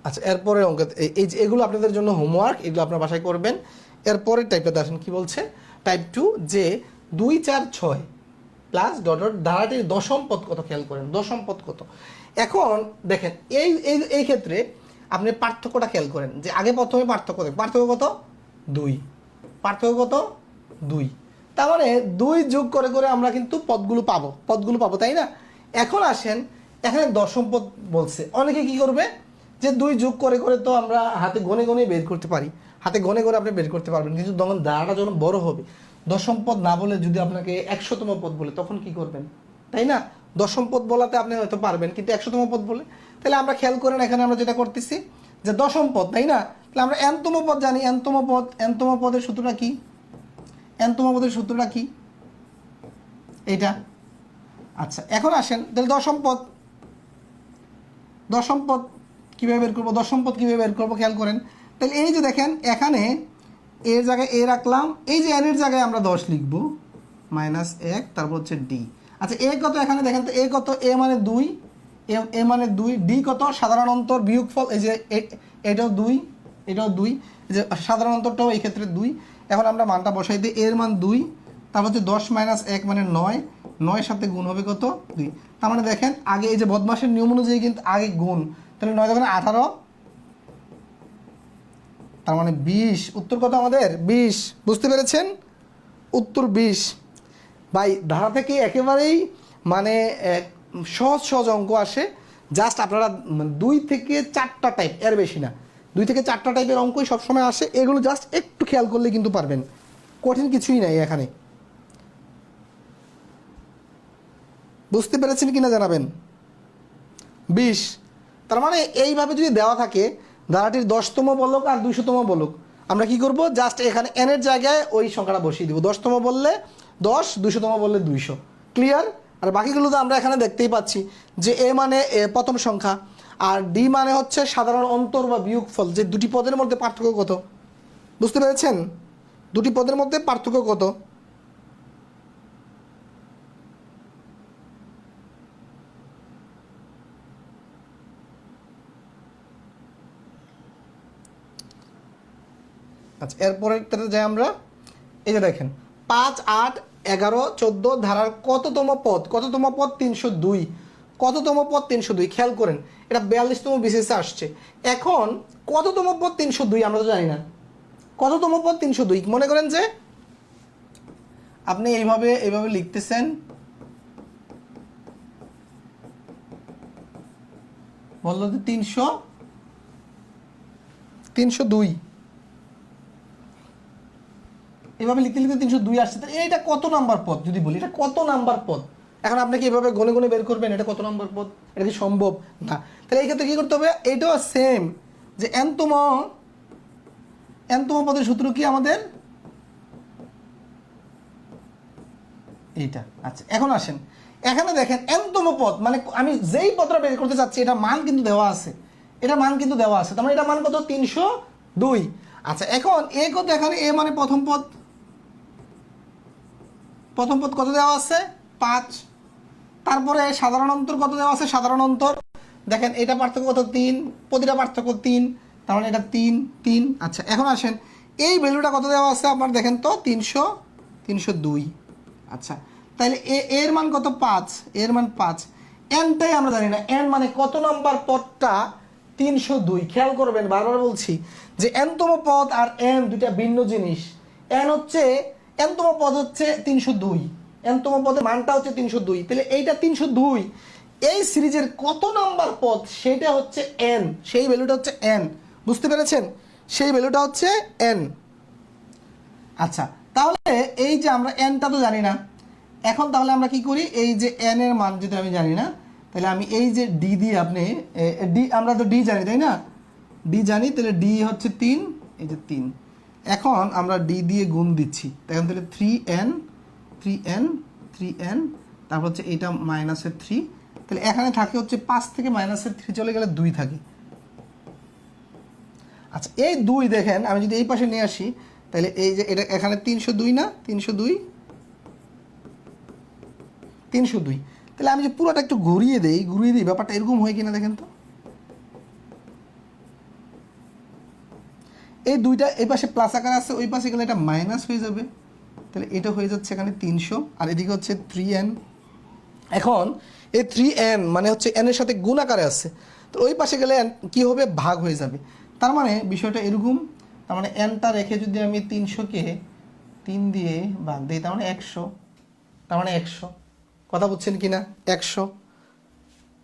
আচ্ছা এরপরে অঙ্ক, এই যে এগুলো আপনাদের জন্য হোমওয়ার্ক, এগুলো আপনার বাসায় করবেন। এরপরের টাইপটা আসেন কি বলছে, টাইপ 2 যে 2 4 6 প্লাস ডট ডট ধারাটির দশম পদ কত, খেয়াল করেন দশম পদ কত। এখন দেখেন এই ক্ষেত্রে আপনি পার্থক্যটা খেয়াল করেন যে আগে প্রথমে পার্থক্য দেখ, পার্থক্য কত 2, পার্থক্য কত 2, তার মানে 2 যোগ করে করে আমরা কিন্তু পদগুলো পাবো, তাই না? এখন আসেন এখানে দশম পদ বলছে, অনেকে কি করবে যে 2 যোগ করে করে তো আমরা হাতে গনে গনে বের করতে পারি, হাতে গনে গনে আপনি বের করতে পারবেন, কিন্তু তখন ধারাটা যখন বড় হবে, দশম পদ না বলে যদি আপনাকে 100তম পদ বলে তখন কি করবেন? তাই না? দশম পদ বলাতে আপনি হয়তো পারবেন, কিন্তু 100তম পদ বলে, তাহলে আমরা খেয়াল করেন এখানে আমরা যেটা করতেছি যে দশম পদ, তাই না? তাহলে আমরা nতম পদ জানি, nতম পদের সূত্রটা কি? nতম পদের সূত্রটা কি? এইটা। আচ্ছা, এখন আসেন তাহলে দশম পদ কীভাবে বের করবো? দশম পদ কীভাবে বের করবো খেয়াল করেন। তাহলে এই যে দেখেন এখানে এর জায়গায় এ রাখলাম, এই যে এর জায়গায় আমরা 10 লিখব, -1, তারপর হচ্ছে ডি। আচ্ছা, এ কত এখানে দেখেন তো, এ কত? এ মানে 2, এ মানে 2, ডি কত? সাধারণ অন্তর বিয়োগফল, এই যে এটাও 2, এটাও 2, এই যে সাধারণ অন্তরটাও এই ক্ষেত্রে 2। এখন আমরা মানটা বসাই দিই, এর মান 2, তারপর হচ্ছে 10 - 1 মানে 9, 9 সাথে গুণ হবে কত? 2। তার মানে দেখেন আগে এই যে বদমাসের নিয়ম অনুযায়ী কিন্তু আগে গুণ, তাহলে 9 দেখেন 18, তার মানে 20। উত্তর কত আমাদের? 20। বুঝতে পেরেছেন? উত্তর 20। ভাই ধারা থেকে একেবারেই মানে সহজ সহজ অঙ্ক আসে। জাস্ট আপনারা 2 থেকে 4টা টাইপ, এর বেশি না, 2 থেকে 4টা টাইপের অঙ্কই সবসময় আসে। এগুলো জাস্ট একটু খেয়াল করলে কিন্তু পারবেন, কঠিন কিছুই নাই এখানে। বুঝতে পেরেছেন কিনা জানাবেন। 20, তার মানে এইভাবে যদি দেওয়া থাকে ধারাটির 10তম বলক আর 200তম বলক, আমরা কি করব? জাস্ট এখানে n এর জায়গায় ওই সংখ্যাটা বসিয়ে দিব। 10তম বললে 10, 200তম বললে 200। ক্লিয়ার? আর বাকিগুলো তো আমরা এখানে দেখতেই পাচ্ছি যে এ মানে প্রথম সংখ্যা, আর ডি মানে হচ্ছে সাধারণ অন্তর বা বিয়োগফল, যে দুটি পদের মধ্যে পার্থক্য কত। বুঝতে পেরেছেন? দুটি পদের মধ্যে পার্থক্য কত। আচ্ছা, এরপরেরটাতে যাই আমরা। এই যে দেখেন 5, 8, 11, 14 ধারার কততম পদ? কততম পদ? 302। কততম পদ? 302। খেয়াল করেন এটা 42তম বিসিএসে আসছে। এখন কততম পদ 302 আমরা তো জানি না। কততম পদ 302? মনে করেন যে আপনি এইভাবে লিখতেছেন, বললো যে 302, এভাবে লিখতে লিখতে 302 আসছে। তাহলে এটা কত নাম্বার পদ যদি বলি, এটা কত নাম্বার পদ? এখন আপনি কি এভাবে গনে গনে বের করবেন এটা কত নাম্বার পদ? এটা কি সম্ভব? না। তাহলে এই ক্ষেত্রে কী করতে হবে? এটাও সেম, যে nতম পদের সূত্র কি আমাদের? এইটা। আচ্ছা, এখন আসেন এখানে দেখেন nতম পদ মানে আমি যেই পদটা বের করতে চাচ্ছি এটা মান কিন্তু দেওয়া আছে, এটা মান কিন্তু দেওয়া আছে, তার মানে এটা মান কত? 302। আচ্ছা, এখন এ কত? এখানে এ মানে প্রথম পদ কত দেওয়া আছে? 5। তারপরে সাধারণ অন্তর কত দেওয়া আছে? সাধারণ অন্তর দেখেন এটা পার্থক্য কত? 3, প্রতিটা পার্থক্য 3, তার মানে এটা 3, 3। আচ্ছা, এখন আসেন এই ভ্যালুটা কত দেওয়া আছে আপনার দেখেন তো? 302। আচ্ছা, তাহলে এর মান কত? 5, এর মান 5। এনটাই আমরা জানি না, এন মানে কত নম্বর পদটা 302। খেয়াল করবেন, বারবার বলছি যে এনতম পদ আর এন দুইটা ভিন্ন জিনিস। এন হচ্ছে এনতম পদ হচ্ছে 302, এনতম পদের মানটা হচ্ছে 302। তাহলে এইটা 302, এই সিরিজের কত নাম্বার পদ সেটা হচ্ছে এন, সেই ভ্যালুটা হচ্ছে এন। বুঝতে পেরেছেন? সেই ভ্যালুটা হচ্ছে এন। আচ্ছা, তাহলে এই যে আমরা এনটা তো জানি না, এখন তাহলে আমরা কি করি? এই যে এন এর মান যদি আমি জানি না, তাহলে আমি এই যে ডি দিয়ে আপনি ডি, আমরা তো ডি জানি তাই না? ডি জানি, তাহলে ডি হচ্ছে 3, এই যে 3। এখন আমরা ডি দিয়ে গুণ দিচ্ছি, তখন তাহলে 3n, 3n, 3n, তারপর হচ্ছে এইটা -3। তাহলে এখানে থাকে হচ্ছে 5 থেকে -3 চলে গেলে 2 থাকে। আচ্ছা, এই 2 দেখেন আমি যদি এই পাশে নিয়ে আসি, তাহলে এই যে এটা এখানে 302 না? 302, তাহলে আমি যে পুরোটা একটু ঘুরিয়ে দিই, ব্যাপারটা এরকম হয় কিনা দেখেন তো। এই দুইটা এই পাশে প্লাস আকার আছে, ওই পাশে গেলে এটা মাইনাস হয়ে যাবে, তাহলে এটা হয়ে যাচ্ছে এখানে 300, আর এদিকে হচ্ছে 3n। এখন এই 3n মানে হচ্ছে n এর সাথে গুণ আকারে আছে, তো ওই পাশে গেলে কি হবে? ভাগ হয়ে যাবে। তার মানে বিষয়টা এরকম, তার মানে nটা রেখে যদি আমি 300কে 3 দিয়ে ভাগ দিই, তার মানে 100, তার মানে 100। কথা বুঝছেন কি না? 100।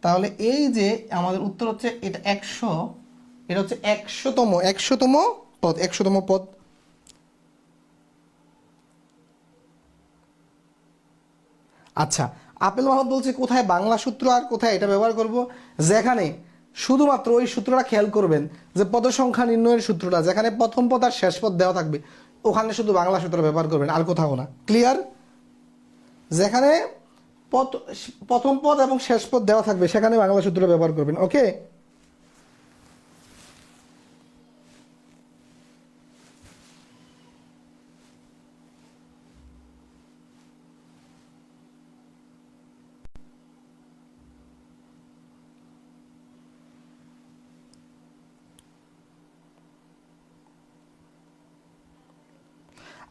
তাহলে এই যে আমাদের উত্তর হচ্ছে এটা 100, এটা হচ্ছে 100তম পদ, 100তম পদ। আচ্ছা, আপেল মাহমুদ বলছে কোথায় বাংলা সূত্র আর কোথায় এটা ব্যবহার করব, যেখানে শুধুমাত্র ওই সূত্রটা খেয়াল করবেন যে পদ সংখ্যা নির্ণয়ের সূত্রটা যেখানে প্রথম পদ আর শেষ পদ দেওয়া থাকবে ওখানে শুধু বাংলা সূত্র ব্যবহার করবেন, আর কোথাও না। ক্লিয়ার? যেখানে প্রথম পদ এবং শেষ পদ দেওয়া থাকবে সেখানে বাংলা সূত্র ব্যবহার করবেন। ওকে,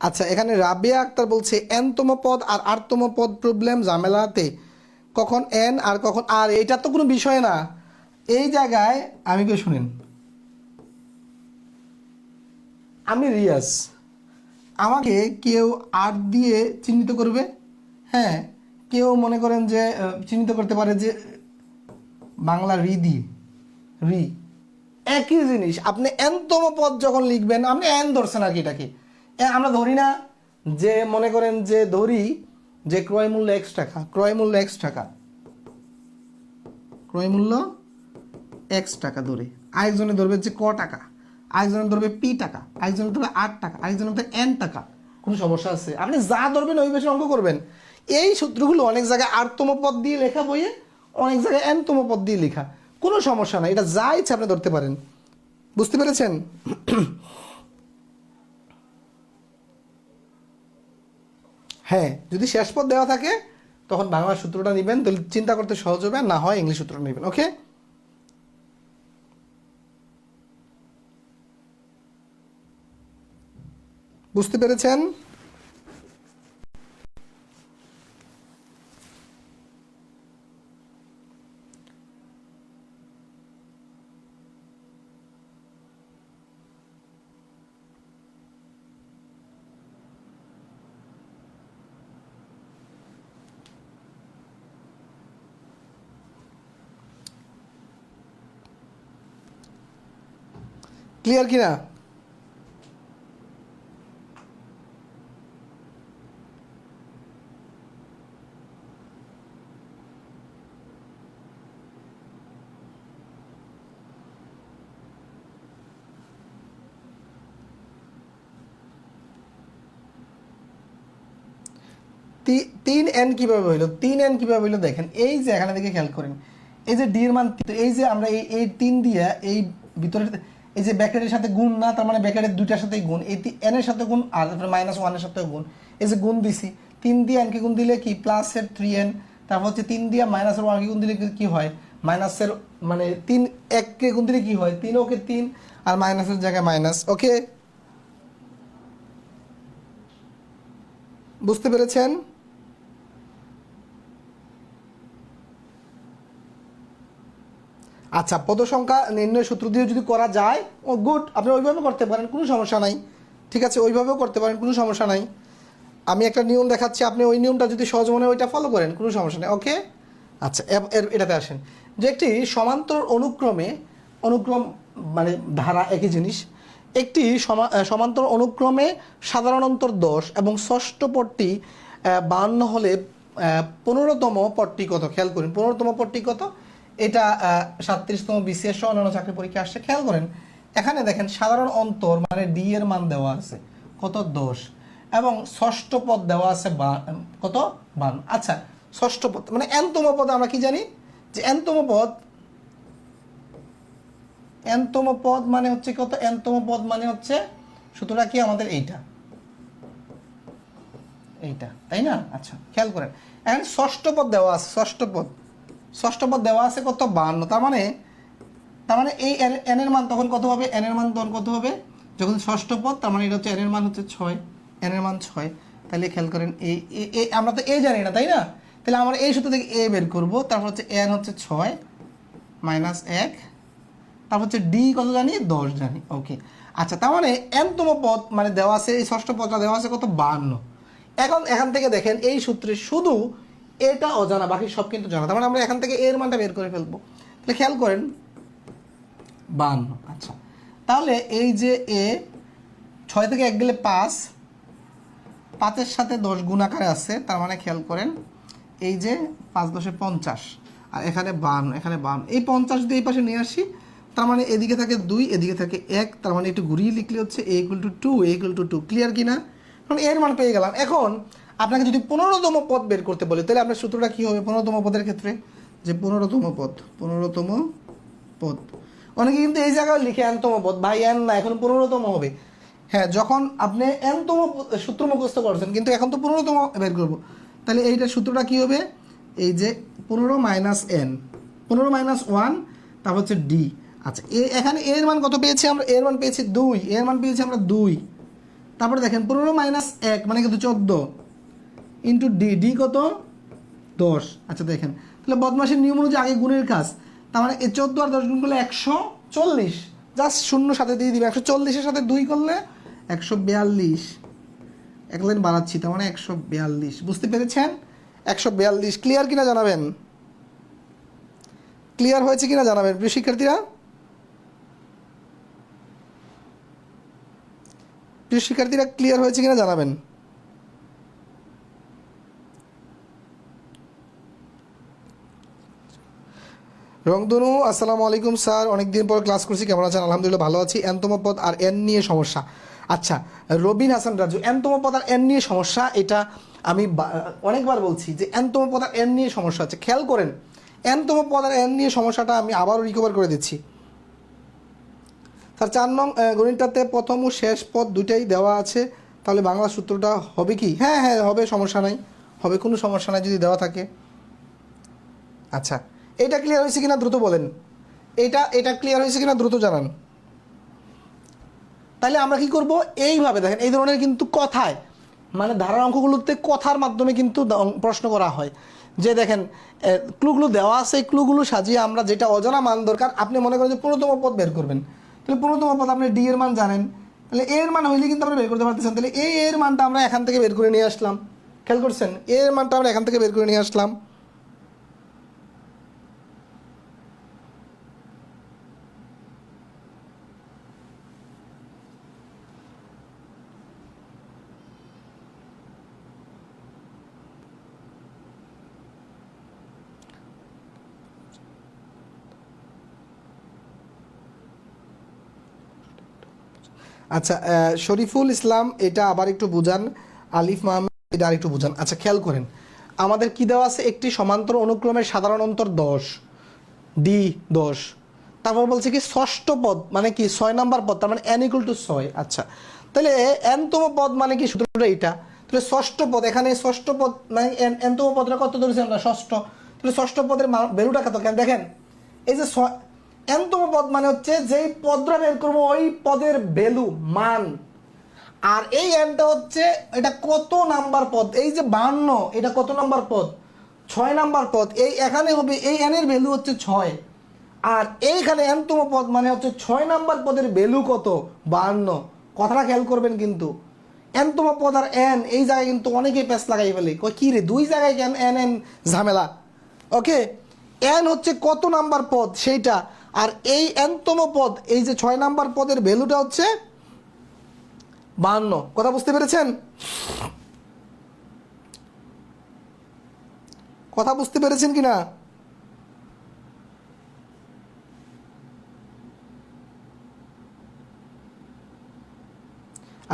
আচ্ছা এখানে রাবিয়া আক্তার বলছে এনতম পদ আর আরতম পদ প্রবলেম ঝামেলাতে কখন এন আর কখন আর, এটা তো কোনো বিষয় না। এই জায়গায় আমি কেউ শুনেন, আমি রিয়াজ, আমাকে কেউ আর দিয়ে চিহ্নিত করবে, হ্যাঁ কেউ মনে করেন যে চিহ্নিত করতে পারে যে বাংলা রি দিয়ে, রি একই জিনিস। আপনি এনতম পদ যখন লিখবেন আপনি এন ধরছেন আর কি, এটাকে আমরা ধরি না যে মনে করেন যে ধরি যে ক্রয় মূল্য এক্স টাকা, ক্রয় মূল্য এক্স টাকা, ক্রয় মূল্য এক্স টাকা ধরে আরেকজনে ধরবে যে ক টাকা, আরেকজনে ধরবে পি টাকা, আরেকজনে ধরবে 8 টাকা, আরেকজনে ধরবে এন টাকা। কোনো সমস্যা আছে? আপনি যা ধরবেন ওই বেশি অঙ্ক করবেন। এই সূত্রগুলো অনেক জায়গায় আরতম পদ দিয়ে লেখা বইয়ে, অনেক জায়গায় এনতম পদ দিয়ে লেখা, কোনো সমস্যা নাই, এটা যা ইচ্ছা আপনি ধরতে পারেন। বুঝতে পেরেছেন? হ্যাঁ, যদি শেষ পদ দেওয়া থাকে তখন বাংলা সূত্রটা নেবেন, তাহলে চিন্তা করতে সহজ হবে, না হয় ইংলিশ সূত্রটা নেবেন। ওকে, বুঝতে পেরেছেন? ক্লিয়ার কিনা? তিন এন কিভাবে হইলো, তিন এন কিভাবে হইলো দেখেন, এই যে এখানে থেকে খেয়াল করেন, এই যে ডি এর মান, এই যে আমরা এই 3 দিয়া এই ভিতরে এই যে ব্র্যাকেটের সাথে গুণ না, তার মানে ব্র্যাকেটের দুইটার সাথেই গুণ, এই এন এর সাথে গুণ আর -1 এর সাথে গুণ, এই যে গুণ দিছি 3 দিয়ে এনকে গুণ দিলে কি প্লাসের 3n, তারপর হচ্ছে 3 দিয়ে মাইনাসের 1 কে গুণ দিলে কি হয় মাইনাসের, মানে 3 1 কে গুণ দিলে কি হয় 3 ওকে 3 আর মাইনাসের জায়গায় মাইনাস। ওকে, বুঝতে পেরেছেন? আচ্ছা, পদ সংখ্যা নির্ণয় সূত্র দিয়ে যদি করা যায় ও গুড, আপনি ওইভাবে করতে পারেন, কোনো সমস্যা নাই। ঠিক আছে, ওইভাবেও করতে পারেন, কোনো সমস্যা নাই। আমি একটা নিয়ম দেখাচ্ছি, আপনি ওই নিয়মটা যদি সহজ মনে হয় ওইটা ফলো করেন, কোনো সমস্যা নেই। ওকে, আচ্ছা এটাতে আসেন যে একটি সমান্তর অনুক্রম মানে ধারা একই জিনিস, একটি সমান্তর অনুক্রমে সাধারণ অন্তর 10 এবং ষষ্ঠ পদটি 52 হলে 15তম পদটি কত? খেয়াল করেন 15তম পদটি কত, এটা 37তম বিসিএস সহ অন্যান্য চাকরি পরীক্ষা আসছে। খেয়াল করেন এখানে দেখেন সাধারণ অন্তর মানে ডি এর মান দেওয়া আছে কত 10 এবং ষষ্ঠ পদ দেওয়া আছে কত 52। আচ্ছা, ষষ্ঠ পদ মানে এনতম পদ আমরা কি জানি যে এনতম পদ মানে হচ্ছে কত, এনতম পদ মানে হচ্ছে সূত্রটা কি আমাদের এইটা, তাই না? আচ্ছা খেয়াল করেন এখন ষষ্ঠ পদ দেওয়া আছে, ষষ্ঠ পদ দেওয়া আছে কত 52, তার মানে এই এন এর মান তখন কত হবে, এন এর মান তখন কত হবে যখন ষষ্ঠ পদ, তার মানে এটা হচ্ছে এন এর মান হচ্ছে 6, এন এর মান 6। তাহলে খেয়াল করেন এই আমরা তো এ জানি না তাই না, তাহলে আমরা এই সূত্র থেকে এ বের করব, তারপর হচ্ছে এন হচ্ছে 6 মাইনাস 1, তারপর হচ্ছে ডি কত জানি 10 জানি। ওকে, আচ্ছা তার মানে এনতম পদ মানে দেওয়া আছে, এই ষষ্ঠ পদটা দেওয়া আছে কত 52। এখন এখান থেকে দেখেন এই সূত্রে শুধু এটা অজানা, বাকি সব কিন্তু জানা, তার মানে আমরা এখান থেকে এর মানটা বের করে ফেলবো। তাহলে খেয়াল করেন 52। আচ্ছা তাহলে এই যে এ 6 থেকে 1 গেলে 5, 5-এর সাথে 10 গুণ আকারে আছে, তার মানে খেয়াল করেন এই যে 5 10 50 আর এখানে 52, এখানে 52, এই 50 দিয়ে এই পাশে নিয়ে আসি, তার মানে এদিকে থাকে 2, এদিকে থাকে 1, তার মানে একটু ঘুরিয়ে লিখলে হচ্ছে a = 2, a = 2। ক্লিয়ার কি না? কারণ এর মান পেয়ে গেলাম। এখন আপনাকে যদি 15তম পদ বের করতে বলে, তাহলে আপনার সূত্রটা কী হবে 15তম পদের ক্ষেত্রে? যে 15তম পদ অনেকে কিন্তু এই জায়গায় লিখে nতম পদ, ভাই n না, এখন 15তম হবে। হ্যাঁ, যখন আপনি nতম সূত্র মুখস্থ করছেন, কিন্তু এখন তো 15তম বের করবো, তাহলে এইটার সূত্রটা কী হবে? এই যে 15 - n, 15 - 1, তারপর হচ্ছে d। আচ্ছা, এখানে এর মান কত পেয়েছি আমরা? এর মান পেয়েছি 2, এর মান পেয়েছি আমরা 2। তারপরে দেখেন 15 - 1 মানে কিন্তু 14 ইন্টু ডি কত? 10। আচ্ছা দেখেন, তাহলে বদমাসের নিয়ম অনুযায়ী আগে গুণের কাজ, তার মানে এই 14 আর 10 গুণ করলে 140, জাস্ট শূন্য সাথে দিয়ে দিবে। 140-এর সাথে 2 করলে 142, এক লাইন বাড়াচ্ছি, তার মানে 142। বুঝতে পেরেছেন? 142 ক্লিয়ার কিনা জানাবেন, ক্লিয়ার হয়েছে কিনা জানাবেন প্রিয় শিক্ষার্থীরা। প্রিয় শিক্ষার্থীরা ক্লিয়ার হয়েছে কিনা জানাবেন। রংধনু আসসালামু আলাইকুম স্যার, অনেকদিন পর ক্লাস করছি, কেমন আছেন? আলহামদুলিল্লাহ ভালো আছি। এনতম পদ আর এন নিয়ে সমস্যা। আচ্ছা, রবিন হাসান রাজু, এনতম পদ আর এন নিয়ে সমস্যা, এটা আমি অনেকবার বলছি যে এনতম পদ আর এন নিয়ে সমস্যা আছে। খেয়াল করেন, এনতম পদ আর এন নিয়ে সমস্যাটা আমি আবারও রিকভার করে দিচ্ছি। স্যার 4 নং গণিতটাতে প্রথম ও শেষ পদ দুইটাই দেওয়া আছে, তাহলে বাংলা সূত্রটা হবে কি? হ্যাঁ হ্যাঁ হবে, সমস্যা নাই, হবে, কোনো সমস্যা নাই যদি দেওয়া থাকে। আচ্ছা, এটা ক্লিয়ার হয়েছে কিনা দ্রুত বলেন, এটা ক্লিয়ার হয়েছে কিনা দ্রুত জানান। তাহলে আমরা কি করব? এইভাবে দেখেন, এই ধরনের কিন্তু কথায়, মানে ধারার অঙ্কগুলোতে কথার মাধ্যমে কিন্তু প্রশ্ন করা হয়। যে দেখেন ক্লুগুলো দেওয়া আছে, এই ক্লুগুলো সাজিয়ে আমরা যেটা অজানা মান দরকার, আপনি মনে করেন যে 15তম পদ বের করবেন, তাহলে 15তম পদ আপনি ডি এর মান জানেন, তাহলে এর মান হইলে কিন্তু আপনি বের করতে পারতেছেন। তাহলে এর মানটা আমরা এখান থেকে বের করে নিয়ে আসলাম। খেয়াল করছেন, এর মানটা আমরা এখান থেকে বের করে নিয়ে আসলাম। আচ্ছা, শরীফুল ইসলাম এটা আবার একটু বুঝান, আলিফ মাহমুদ এটা আর একটু বুঝান। আচ্ছা খেয়াল করেন, আমাদের কি দেওয়া আছে? একটি সমান্তর অনুক্রমের সাধারণ অন্তর 10, ডি 10, তারপর বলছে কি ষষ্ঠ পদ মানে কি 6 নাম্বার পদ, তার মানে n = 6। আচ্ছা, তাহলে nতম পদ মানে কি সূত্রটা এইটা, তাহলে ষষ্ঠ পদ, এখানে ষষ্ঠ পদ মানে nতম পদটা কত ধরেছি আমরা? ষষ্ঠ। তাহলে ষষ্ঠ পদের ভ্যালুটা কত? কেন দেখেন, এই যে nতম পদ মানে হচ্ছে যেই পদটা বের করবো ওই পদের ভ্যালু মান, আর এই এনটা হচ্ছে এটা কত নাম্বার পদ? এই যে 52, এটা কত নাম্বার পদ? 6 নাম্বার পদ। এই এখানে হবে এই এন এর ভ্যালু হচ্ছে 6, আর এইখানে এনতম পদ মানে হচ্ছে 6 নাম্বার পদের ভ্যালু কত? 52। কথাটা খেয়াল করবেন কিন্তু, এনতম পদ আর এন এই জায়গায় কিন্তু অনেকেই প্যাচ লাগাই ফেলে, কই কি রে দুই জায়গায় কেন এন এন ঝামেলা। ওকে, এন হচ্ছে কত নাম্বার পদ সেইটা, আর এই এনতম পদ এই যে 6 নাম্বার পদের ভ্যালুটা হচ্ছে 52। কথা বুঝতে পেরেছেন? কথা বুঝতে পেরেছেন কিনা?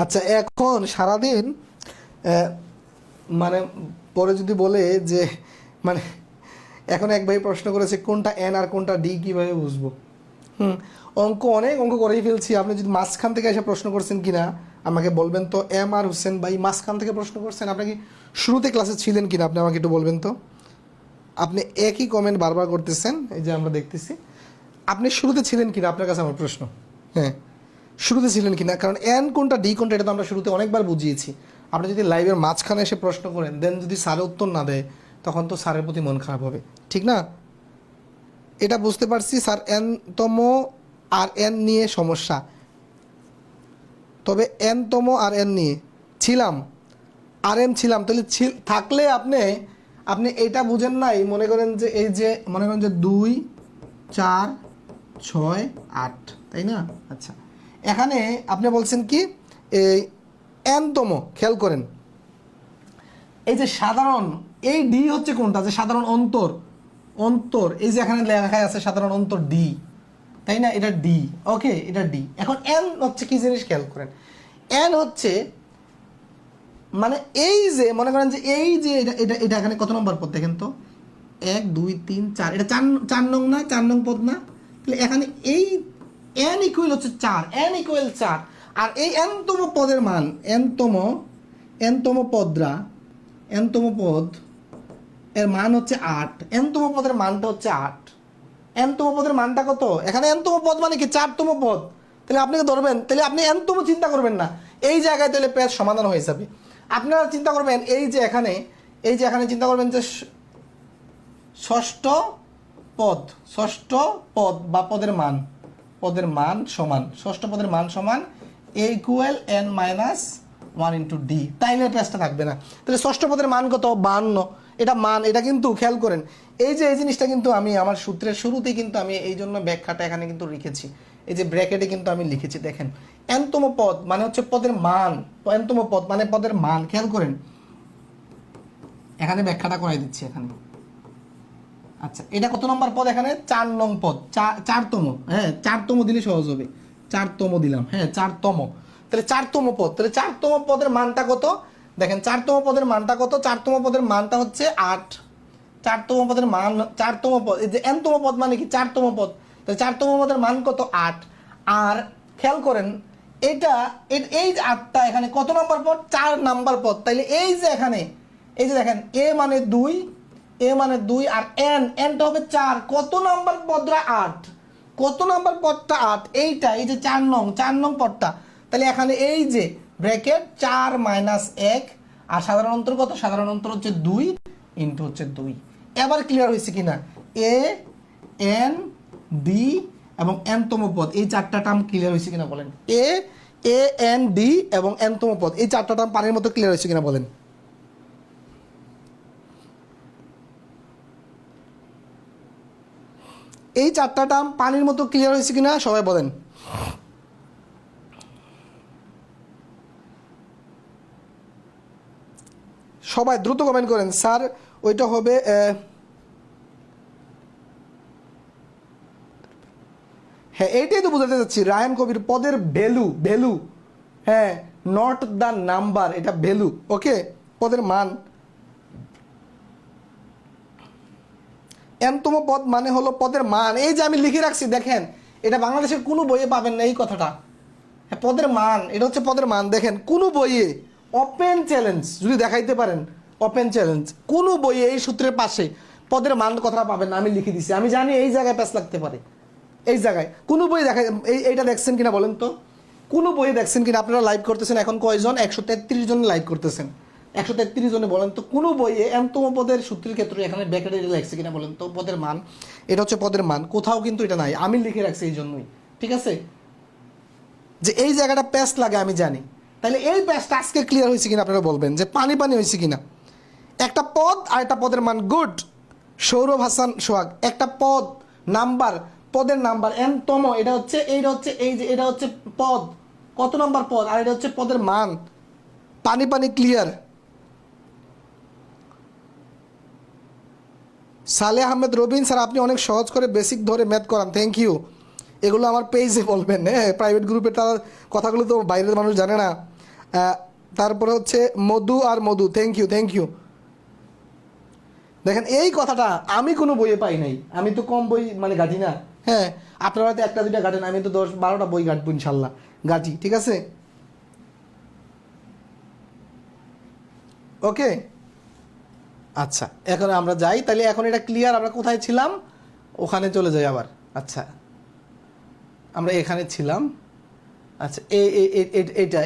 আচ্ছা, এখন সারাদিন মানে পরে যদি বলে যে মানে এখন এক ভাই প্রশ্ন করেছে কোনটা এন আর কোনটা ডি কীভাবে বুঝবো। অনেক অঙ্ক করেই ফেলছি, আপনি যদি মাঝখান থেকে এসে প্রশ্ন করছেন কিনা আমাকে বলবেন তো। এম আর হোসেন ভাই মাঝখান থেকে প্রশ্ন করছেন, আপনি কি শুরুতে ক্লাসে ছিলেন কিনা আপনি আমাকে একটু বলবেন তো। আপনি একই কমেন্ট বারবার করতেছেন, এই যে আমরা দেখতেছি, আপনি শুরুতে ছিলেন কিনা আপনার কাছে আমার প্রশ্ন। হ্যাঁ, শুরুতে ছিলেন কিনা, কারণ এন কোনটা ডি কোনটা এটা তো আমরা শুরুতে অনেকবার বুঝিয়েছি। আপনি যদি লাইভের মাঝখানে এসে প্রশ্ন করেন দেন যদি স্যারে উত্তর না দেয়, তখন তো স্যারের প্রতি মন খারাপ হবে, ঠিক না? এটা বুঝতে পারছি স্যার, এনতম আর এন নিয়ে সমস্যা, তবে এনতম আর এন নিয়ে ছিলাম, আর এন ছিলাম, তাহলে থাকলে আপনি আপনি এটা বুঝেন নাই, মনে করেন যে এই যে মনে করেন যে 2 4 6 8, তাই না? আচ্ছা, এখানে আপনি বলছেন কি এই এনতম, খেয়াল করেন এই যে সাধারণ এই ডি হচ্ছে কোনটা, যে সাধারণ অন্তর, অন্তর এই যে এখানে লেখা আছে সাধারণ অন্তর ডি, তাই না, এটা ডি, ওকে এটা ডি। এখন এন হচ্ছে কি জিনিস খেয়াল করেন, এন হচ্ছে মানে এই যে মনে করেন যে এই যে এটা এটা এটা এখানে কত নম্বর পদ দেখেন তো, 1 2 3 4, এটা 4 নং না, 4 নং পদ না, তাহলে এখানে এই এন ইকুয়াল হচ্ছে 4, এন ইকুয়াল 4, আর এই এনতম পদের মান, এনতম পদরা, এনতম পদ এর মান হচ্ছে 8, এনতম পদের মানটা হচ্ছে 8, এনতম পদের মানটা কত, এখানে এনতম পদ মানে কি 4তম পদ, তাহলে আপনি ধরবেন, তাহলে আপনি এনতম চিন্তা করবেন না, এই জায়গায় তাহলে প্যাচ সমাধান হয়ে যাবে। আপনারা চিন্তা করবেন এই যে এখানে, এই যে এখানে চিন্তা করবেন যে ষষ্ঠ পদ বা পদের মান সমান, ষষ্ঠ পদের মান সমান a equal n minus 1 into D, তাইলে প্যাচটা থাকবে না। তাহলে ষষ্ঠ পদের মান কত, 52, এটা মান, এটা কিন্তু খেয়াল করেন এই যে এই জিনিসটা কিন্তু আমি আমার সূত্রের শুরুতেই কিন্তু আমি এই জন্য ব্যাখ্যাটা এখানে কিন্তু লিখেছি, এই যে ব্র্যাকেটে কিন্তু আমি লিখেছি, দেখেন এনতম পদ মানে হচ্ছে পদের মান, এনতম পদ মানে পদের মান, খেয়াল করেন এখানে ব্যাখ্যাটা করাই দিচ্ছি এখানে। আচ্ছা এটা কত নম্বর পদ, এখানে 4 নং পদ, 4তম, হ্যাঁ 4তম দিলে সহজ হবে, 4তম দিলাম, হ্যাঁ 4তম, তাহলে 4তম পদ, তাহলে 4তম পদের মানটা কত, দেখেন 4তম পদের মানটা কত, 4তম পদের মানটা হচ্ছে 8, 4তম পদের মান, 4তম পদ এই যে এনতম পদ মানে কি 4তম পদ, তাহলে 4তম পদের মান কত 8, আর খেয়াল করেন এটা এই যে 8টা এখানে কত নম্বর পদ, 4 নাম্বার পদ, তাইলে এই যে এখানে এই যে দেখেন এ মানে 2 আর এনটা হবে 4, কত নাম্বার পদটা 8, কত নাম্বার পদটা 8, এইটা এই যে 4 নং পদটা, তাহলে এখানে এই যে ব্র্যাকেট 4 মাইনাস 1, আর সাধারণ অন্তর কত, সাধারণ অন্তর হচ্ছে 2 ইন্টু হচ্ছে 2। এবার ক্লিয়ার হয়েছে কিনা, এ এন ডি এবং এনতম পদ এই 4টা টার্ম ক্লিয়ার হয়েছে কিনা বলেন, এ এন ডি এবং এনতম পদ এই 4টা টার্ম পানির মতো ক্লিয়ার হয়েছে কিনা বলেন। এই 4টা টার্ম পানির মতো ক্লিয়ার হয়েছে কিনা সবাই বলেন। সবাই দ্রুত কমেন্ট করেন স্যার, ওইটা হবে হ্যাঁ এইটাই তো বোঝাতে চাচ্ছি, রায়হান কবির পদের ভ্যালু, হ্যাঁ নট দ্য নাম্বার, এটা ভ্যালু, ওকে পদের মান। এনতম পদ মানে হলো পদের মান, এই যে আমি লিখে রাখছি দেখেন, এটা বাংলাদেশের কোনো বইয়ে পাবেন না এই কথাটা, হ্যাঁ পদের মান, এটা হচ্ছে পদের মান, দেখেন কোনো বইয়ে, ওপেন চ্যালেঞ্জ যদি দেখাইতে পারেন, ওপেন চ্যালেঞ্জ কোনো বইয়ে এই সূত্রের পাশে পদের মান কথাটা পাবেন না, আমি লিখে দিছি, আমি জানি এই জায়গায় প্যাচ লাগতে পারে, এই জায়গায় কোনো বই দেখা, এইটা দেখছেন কিনা বলেন তো, কোনো বইয়ে দেখছেন কিনা, আপনারা লাইভ করতেছেন এখন কয়জন, 133 জন লাইভ করতেছেন, 133 জনে বলেন তো কোনো বইয়ে এনতম পদের সূত্রের ক্ষেত্রে এখানে ব্র্যাকেটে লেখছে কিনা বলেন তো, পদের মান, এটা হচ্ছে পদের মান, কোথাও কিন্তু এটা নাই, আমি লিখে রাখছি এই জন্যই, ঠিক আছে, যে এই জায়গাটা প্যাচ লাগে আমি জানি। তাহলে এই প্যাচটা আজকে ক্লিয়ার হয়েছে কিনা আপনারা বলবেন, যে পানি হয়েছে কিনা, একটা পদ আর একটা পদের মান, গুড সৌরভ হাসান সোহাগ, একটা পদ নাম্বার, পদের নাম্বার এনতম, এটা হচ্ছে এইটা হচ্ছে এই যে এটা হচ্ছে পদ, কত নাম্বার পদ, আর এটা হচ্ছে পদের মান, পানি ক্লিয়ার। সালেহ আহমেদ রবিন স্যার আপনি অনেক সহজ করে বেসিক ধরে ম্যাথ করান, থ্যাংক ইউ, এগুলো আমার পেজে বলবেন, হ্যাঁ প্রাইভেট গ্রুপে তার কথাগুলো তো বাইরের মানুষ জানে না। তারপরে হচ্ছে মধু, থ্যাংক ইউ। দেখেন এই কথাটা আমি কোনো বইয়ে পাই নাই, আমি তো কম বই মানে ঘাটি না, হ্যাঁ আপনারা হয়তো 1টা 2টা ঘাটেন, আমি তো 10-12টা বই ঘাটবো ইনশাল্লাহ, ঘাটি, ঠিক আছে, ওকে। আচ্ছা এখন আমরা যাই, তাহলে এখন এটা ক্লিয়ার, আমরা কোথায় ছিলাম, ওখানে চলে যাই আবার। আচ্ছা আমরা এখানে ছিলাম, আচ্ছা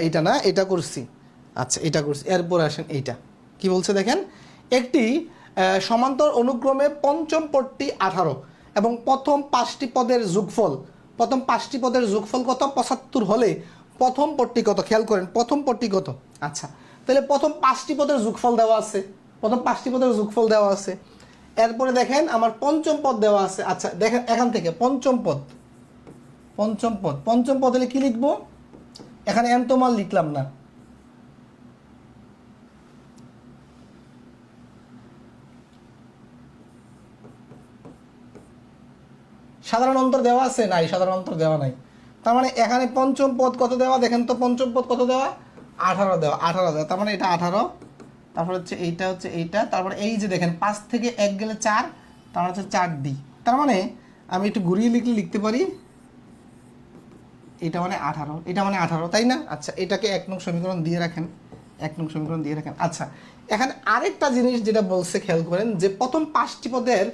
এইটা না, এটা করছি, আচ্ছা এটা করছি, এরপর আসেন এইটা কি বলছে দেখেন, একটি সমান্তর অনুক্রমে পঞ্চম পদটি 18 এবং প্রথম 5টি পদের যোগফল, কত 75 হলে প্রথম পদটি কত, খেয়াল করেন প্রথম পদটি কত। আচ্ছা তাহলে প্রথম 5টি পদের যোগফল দেওয়া আছে, এরপরে দেখেন আমার পঞ্চম পদ দেওয়া আছে। আচ্ছা দেখেন এখান থেকে পঞ্চম পদ হলে কি লিখবো, এখানে এনতমাল লিখলাম না, সাধারণ অন্তর দেওয়া আছে? নাই, সাধারণ অন্তর দেওয়া নাই। তার মানে এখানে পঞ্চম পদ কত দেওয়া, দেখেন তো পঞ্চম পদ কত দেওয়া, 18 দেওয়া, 18 দেওয়া। তার মানে এটা 18, তারপর হচ্ছে এইটা, তারপরে এই যে দেখেন 5 থেকে 1 গেলে 4, তার মানে হচ্ছে 4D। তার মানে আমি একটু ঘুরিয়ে লিখতে পারি, এটা মানে 18, এটা মানে 18, তাই না? আচ্ছা, এটাকে 1 নং সমীকরণ দিয়ে রাখেন, 1 নং সমীকরণ দিয়ে রাখেন। আচ্ছা, এখানে আরেকটা জিনিস যেটা বলছে খেয়াল করেন, যে প্রথম 5টি পদের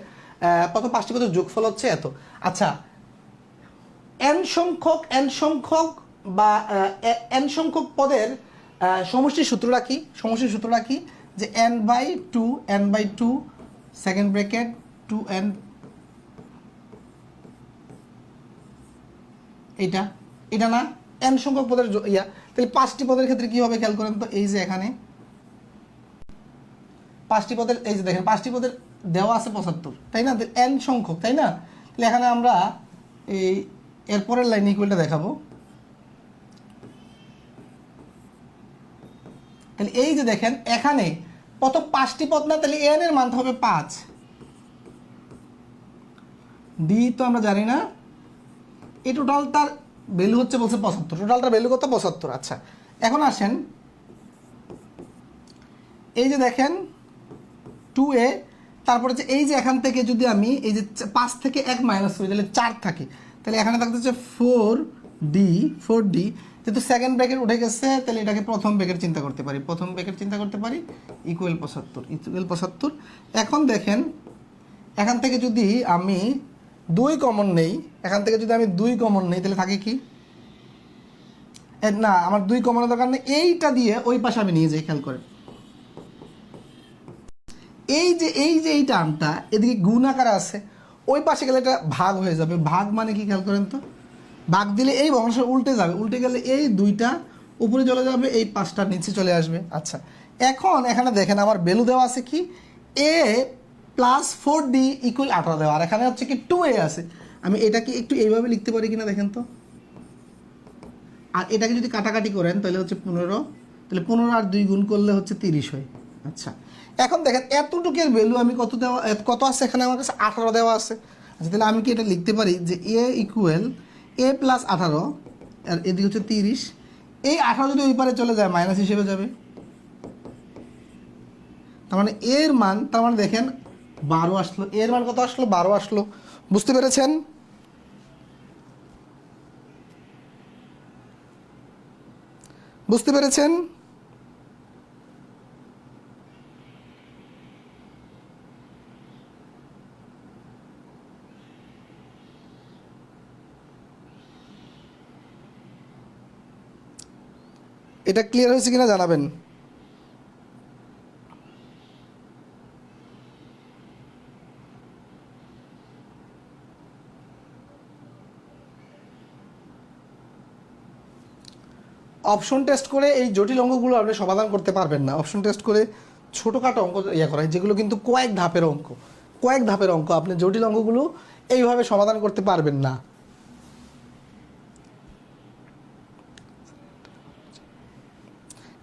যোগফল হচ্ছে এত। আচ্ছা, n সংখ্যক বা n সংখ্যক পদের সমষ্টির সূত্রটা কি? যে n/2 সেকেন্ড ব্র্যাকেট 2n, এটা না n সংখ্যক পদের তাহলে 5টি পদের ক্ষেত্রে কি হবে খেয়াল করেন তো। এই যে এখানে 5টি পদের, এই যে দেখেন 5টি পদের দেওয়া আছে 75, তাই না? n সংখ্যক, তাই না? তাহলে এখানে আমরা এই এরপরের লাইন ইকুয়ালটা দেখাবো। তাহলে এই যে দেখেন এখানে প্রথম 5টি পদ না, তাহলে n এর মান হবে 5, d তো আমরা জানি না। এই টোটালটার ভ্যালু হচ্ছে বলছে 75, টোটালটার ভ্যালু কত? 75। আচ্ছা, এখন আসেন এই যে দেখেন 2a, তারপরে হচ্ছে এই যে এখান থেকে যদি আমি এই যে 5 থেকে 1 মাইনাস করি, তাহলে 4 থাকে, তাহলে এখানে থাকতে হচ্ছে 4d, যেহেতু সেকেন্ড ব্র্যাকেট উঠে গেছে, তাহলে এটাকে প্রথম ব্র্যাকেট চিন্তা করতে পারি, ইকুয়াল 75। এখন দেখেন এখান থেকে যদি আমি 2 কমন নেই, তাহলে থাকে কি না, আমার 2 কমনের দরকার নেই, এইটা দিয়ে ওই পাশে আমি নিয়ে যাই। খেয়াল করেন এই যে এই টার্মটা এদিকে গুণ আকারে আছে, ওই পাশে গেলে এটা ভাগ হয়ে যাবে। ভাগ মানে কি খেয়াল করেন তো, ভাগ দিলে এই ভগ্নাংশ উল্টে যাবে, উল্টে গেলে এই 2টা উপরে চলে যাবে, এই 5টা নিচে চলে আসবে। আচ্ছা, এখন এখানে দেখেন আমার ভ্যালু দেওয়া আছে কি, a + 4d = 18 দেওয়া, আর এখানে হচ্ছে কি 2a আছে। আমি এটাকে একটু এইভাবে লিখতে পারি কিনা দেখেন তো, আর এটাকে যদি কাটাকাটি করেন তাহলে হচ্ছে 15, তাহলে 15 আর 2 গুণ করলে হচ্ছে 30 হয়। আচ্ছা, এখন দেখেন এতটুকুর ভ্যালু আমি কত আছে এখানে, আমার কাছে 18 দেওয়া আছে। আচ্ছা, তাহলে আমি কি এটা লিখতে পারি যে a + 18, আর এদিকে হচ্ছে 30, এই 18 যদি ওই পারে চলে যায় মাইনাস হিসেবে যাবে, তার মানে এর মান, তার মানে দেখেন 12 আসলো, এর মান কত আসলো? 12 আসলো। বুঝতে পেরেছেন? এটা ক্লিয়ার হয়েছে কিনা জানাবেন। অপশন টেস্ট করে এই জটিল অঙ্কগুলো আপনি সমাধান করতে পারবেন না। অপশন টেস্ট করে ছোটোখাটো অঙ্ক করা হয়, যেগুলো কিন্তু কয়েক ধাপের অঙ্ক, আপনি জটিল অঙ্কগুলো এইভাবে সমাধান করতে পারবেন না।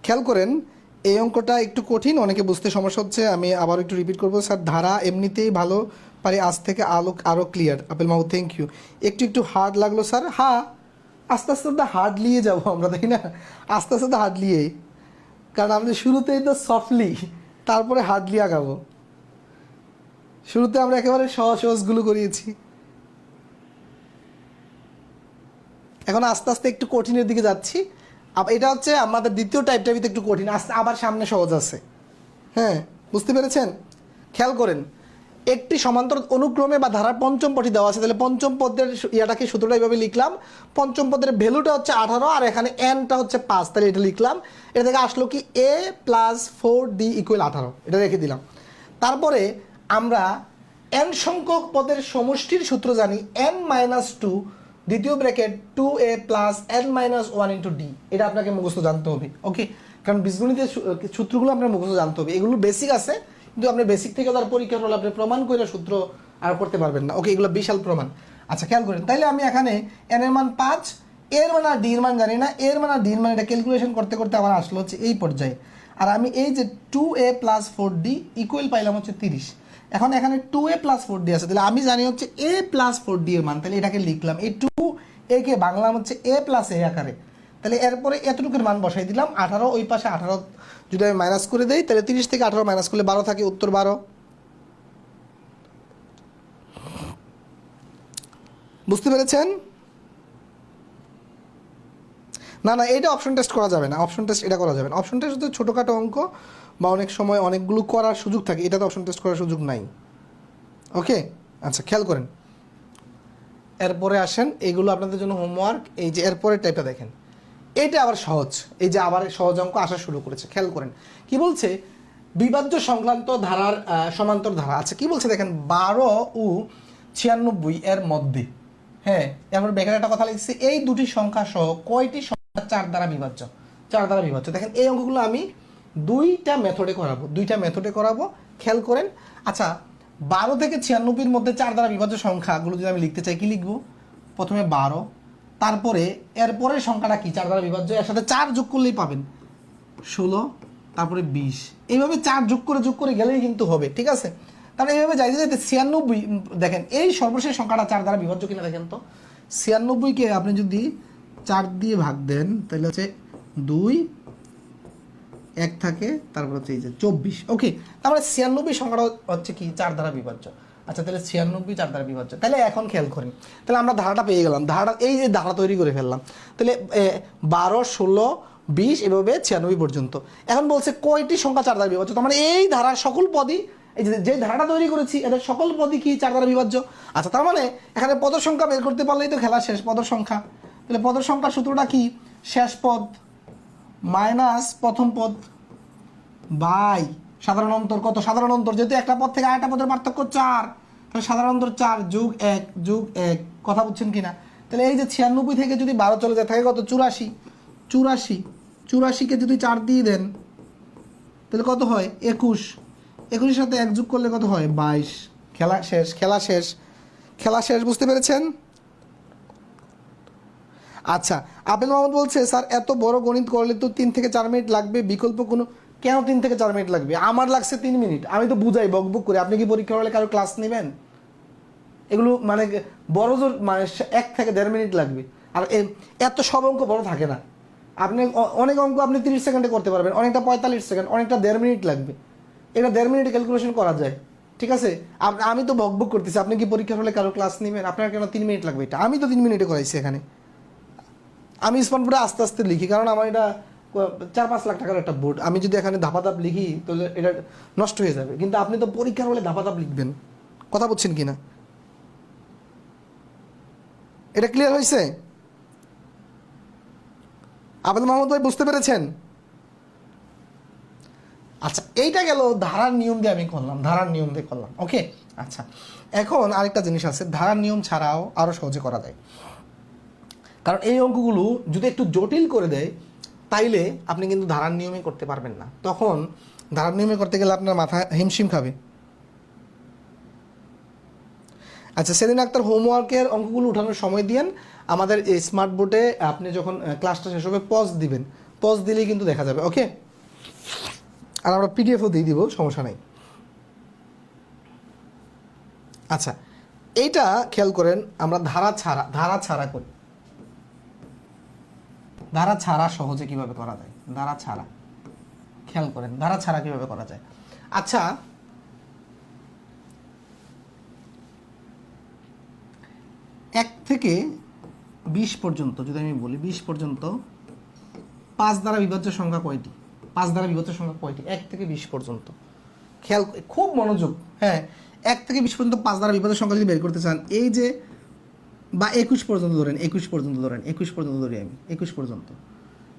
খেয়াল করেন এই অঙ্কটা একটু কঠিন, অনেকে বুঝতে সমস্যা হচ্ছে, আমি আবার একটু রিপিট করবো। স্যার ধারা এমনিতেই ভালো পারি, আজ থেকে আরও clear. Apel Mahmud, thank you. একটু হার্ড লাগলো স্যার, হ্যাঁ আস্তে আস্তে তো হার্ড নিয়ে যাবো আমরা, তাই না? আস্তে আস্তে তো হার্ড নিয়ে, কারণ আমরা শুরুতেই তো সফটলি, তারপরে হার্ডলি আগাবো। শুরুতে আমরা একেবারে সহজগুলো করিয়েছি, এখন আস্তে আস্তে একটু কঠিনের দিকে যাচ্ছি। এটা হচ্ছে আমাদের দ্বিতীয় টাইপটা একটু কঠিন, আস্তে আবার সামনে সহজ আছে। হ্যাঁ, বুঝতে পেরেছেন? খেয়াল করেন একটি সমান্তর অনুক্রমে বা ধারার পঞ্চম পদটি দেওয়া আছে, তাহলে পঞ্চম পদের ইয়াটাকে সূত্রটা এইভাবে লিখলাম, পঞ্চম পদের ভ্যালুটা হচ্ছে 18 আর এখানে nটা হচ্ছে 5, তাহলে এটা লিখলাম। এটা থেকে আসলো কি a + 4d = 18, এটা রেখে দিলাম। তারপরে আমরা n সংখ্যক পদের সমষ্টির সূত্র জানি, n-2 দ্বিতীয় ব্র্যাকেট 2a + n-1 × d, এটা আপনাকে মুখস্থ জানতে হবে। ওকে, কারণ বীজগণিতের সূত্রগুলো আপনার মুখস্থ জানতে হবে, এগুলো বেসিক আছে, কিন্তু আপনি বেসিক থেকে তার পরীক্ষার হলে আপনি প্রমাণ করে সূত্র আর করতে পারবেন না। ওকে, এগুলো বিশাল প্রমাণ। আচ্ছা, খেয়াল করেন তাইলে আমি এখানে n এর মান 5, এর মান আর d এর মান জানি না, এর মান আর d এর মান এটা ক্যালকুলেশন করতে করতে আমার আসলো হচ্ছে এই পর্যায়ে। আর আমি এই যে 2a + 4d ইকুয়াল পাইলাম হচ্ছে 30। এখন এখানে 2a + 4d আছে, তাহলে আমি জানি হচ্ছে a + 4d এর মান, তাহলে এটাকে লিখলাম এই 2a কে বাংলা হচ্ছে a + a আকারে, তাহলে এরপরে এতটুকুর মান বসাই দিলাম 18, ওই পাশে 18 যদি আমি মাইনাস করে দেই তাহলে 30 থেকে 18 মাইনাস করলে 12 থাকে, উত্তর 12। বুঝতে পেরেছেন? না না, এটা অপশন টেস্ট করা যাবে না, অপশন টেস্ট এটা করা যাবে না। অপশন টেস্ট হচ্ছে ছোটোখাটো অঙ্ক বা অনেক সময় অনেকগুলো করার সুযোগ থাকে, এটাতে অপশন টেস্ট করার সুযোগ নাই। ওকে, আচ্ছা খেয়াল করেন, এরপরে আসেন, এইগুলো আপনাদের জন্য হোমওয়ার্ক। এই যে এরপরের টাইপটা দেখেন, এইটা আবার সহজ, এই যে আবার সহজ অঙ্ক আসা শুরু করেছে। খেয়াল করেন কি বলছে, বিভাজ্য সংক্রান্ত ধারার সমান্তর ধারা। আচ্ছা কি বলছে দেখেন, 12 ও 96 এর মধ্যে, হ্যাঁ এরপর বেকার একটা কথা লিখছে, এই দুটি সংখ্যা সহ কয়টি সংখ্যা 4 দ্বারা বিভাজ্য? 4 দ্বারা বিভাজ্য। দেখেন এই অঙ্কগুলো আমি দুইটা মেথডে করাবো, খেয়াল করেন। আচ্ছা 12 থেকে 96 মধ্যে 4 দ্বারা বিভাজ্য সংখ্যাগুলো যদি আমি লিখতে চাই, কি লিখবো? প্রথমে 12, তারপরে এরপরের সংখ্যাটা কি 4 দ্বারা বিভাজ্য, এর সাথে 4 যোগ করলেই পাবেন 16, তারপরে 20, এইভাবে 4 যোগ করে গেলেই কিন্তু হবে, ঠিক আছে? তাহলে এইভাবে যাইতে যাইতে 96, দেখেন এই সর্বশেষ সংখ্যাটা 4 দ্বারা বিভাজ্য কিনা দেখেন তো। 96কে আপনি যদি 4 দিয়ে ভাগ দেন তাহলে হচ্ছে 2, 1 থাকে, তারপর হচ্ছে এই যে 24। ওকে, তারপরে 96 সংখ্যাটা হচ্ছে কি 4 দ্বারা বিভাজ্য। আচ্ছা তাহলে 96 4 দ্বারা বিভাজ্য। তাহলে এখন খেয়াল করেন, তাহলে আমরা ধারাটা পেয়ে গেলাম, ধারাটা এই যে ধারা তৈরি করে ফেললাম। তাহলে 12, 16, 20 এভাবে 96 পর্যন্ত। এখন বলছে কয়টি সংখ্যা 4 দ্বারা বিভাজ্য, তার মানে এই ধারার সকল পদই, এই যে ধারাটা তৈরি করেছি এদের সকল পদই কি 4 দ্বারা বিভাজ্য। আচ্ছা তার মানে এখানে পদের সংখ্যা বের করতে পারলেই তো খেলা শেষ, পদের সংখ্যা। তাহলে পদের সংখ্যার সূত্রটা কি, শেষ পদ মাইনাস প্রথম পদ বাই সাধারণ অন্তর। কত সাধারণ অন্তর? যেহেতু একটা পদ থেকে আরেকটা পদের পার্থক্য 4, তাহলে সাধারণ অন্তর 4 যোগ 1 যোগ 1, কথা বুঝছেন কিনা? তাহলে এই যে 96 থেকে যদি 12 চলে যায় থাকে কত, 84কে যদি 4 দিয়ে দেন তাহলে কত হয় 21, 21-এর সাথে 1 যোগ করলে কত হয় 22। খেলা শেষ, বুঝতে পেরেছেন? আচ্ছা আপেল মাহমুদ বলছে, স্যার এত বড় গণিত করলে তো 3 থেকে 4 মিনিট লাগবে, বিকল্প কোনো? কেন 3 থেকে 4 মিনিট লাগবে? আমার লাগছে 3 মিনিট, আমি তো বুঝাই বকবক করে। আপনি কি পরীক্ষা হলে কারো ক্লাস নেবেন? এগুলো মানে বড় জোর মানে 1 থেকে 1.5 মিনিট লাগবে। আর এত সব অঙ্ক বড় থাকে না। আপনি অনেক অঙ্ক আপনি 30 সেকেন্ডে করতে পারবেন, অনেকটা 45 সেকেন্ড, অনেকটা 1.5 মিনিট লাগবে। এটা 1.5 মিনিটে ক্যালকুলেশন করা যায়, ঠিক আছে? আমি তো বকবক করতেছি, আপনি কি পরীক্ষা হলে কারো ক্লাস নেবেন? আপনার কেন 3 মিনিট লাগবে? এটা আমি তো 3 মিনিটে করাইছি এখানে। আমি স্পনপুরে আস্তে আস্তে লিখি, কারণ আমার এটা 4-5 লাখ টাকার একটা বোর্ড। আমি যদি এখানে ধাপাধাপ লিখি তাহলে এটা নষ্ট হয়ে যাবে। কিন্তু আপনি তো পরীক্ষার হলে ধাপাধাপ লিখবেন, কথা বলছেন কিনা? এটা ক্লিয়ার হয়েছে? আবেদ মাহমুদ ভাই বুঝতে পেরেছেন? আচ্ছা এইটা গেল ধারার নিয়ম দিয়ে আমি করলাম, ওকে। আচ্ছা এখন আরেকটা জিনিস আছে, ধারার নিয়ম ছাড়াও আরও সহজে করা যায়। কারণ এই অঙ্কগুলো যদি একটু জটিল করে দেয় তাইলে আপনি কিন্তু ধারার নিয়মে করতে পারবেন না, তখন ধারার নিয়মে করতে গেলে আপনার মাথা হিমশিম খাবে। আচ্ছা সেদিন আক্তার হোমওয়ার্কের অঙ্কগুলো উঠানোর সময় দিয়েন আমাদের এই স্মার্ট বোর্ডে। আপনি যখন ক্লাসটা শেষ হবে পজ দিবেন, পজ দিলেই কিন্তু দেখা যাবে, ওকে? আর আমরা পিডিএফও দিয়ে দিব, সমস্যা নাই। আচ্ছা এইটা খেয়াল করেন, আমরা ধারা ছাড়া করি। ধারা ছাড়া সহজে কিভাবে করা যায়, ধারা ছাড়া, খেয়াল করেন ধারা ছাড়া কিভাবে করা যায়। আচ্ছা 1 থেকে 20 পর্যন্ত যদি আমি বলি, 20 পর্যন্ত 5 দ্বারা বিভাজ্য সংখ্যা কয়টি? 5 দ্বারা বিভাজ্য সংখ্যা কয়টি 1 থেকে 20 পর্যন্ত? খেয়াল, খুব মনোযোগ, হ্যাঁ। 1 থেকে 20 পর্যন্ত 5 দ্বারা বিভাজ্য সংখ্যা যদি বের করতে চান, এই যে বা 21 পর্যন্ত ধরেন, 21 পর্যন্ত ধরি আমি, 21 পর্যন্ত।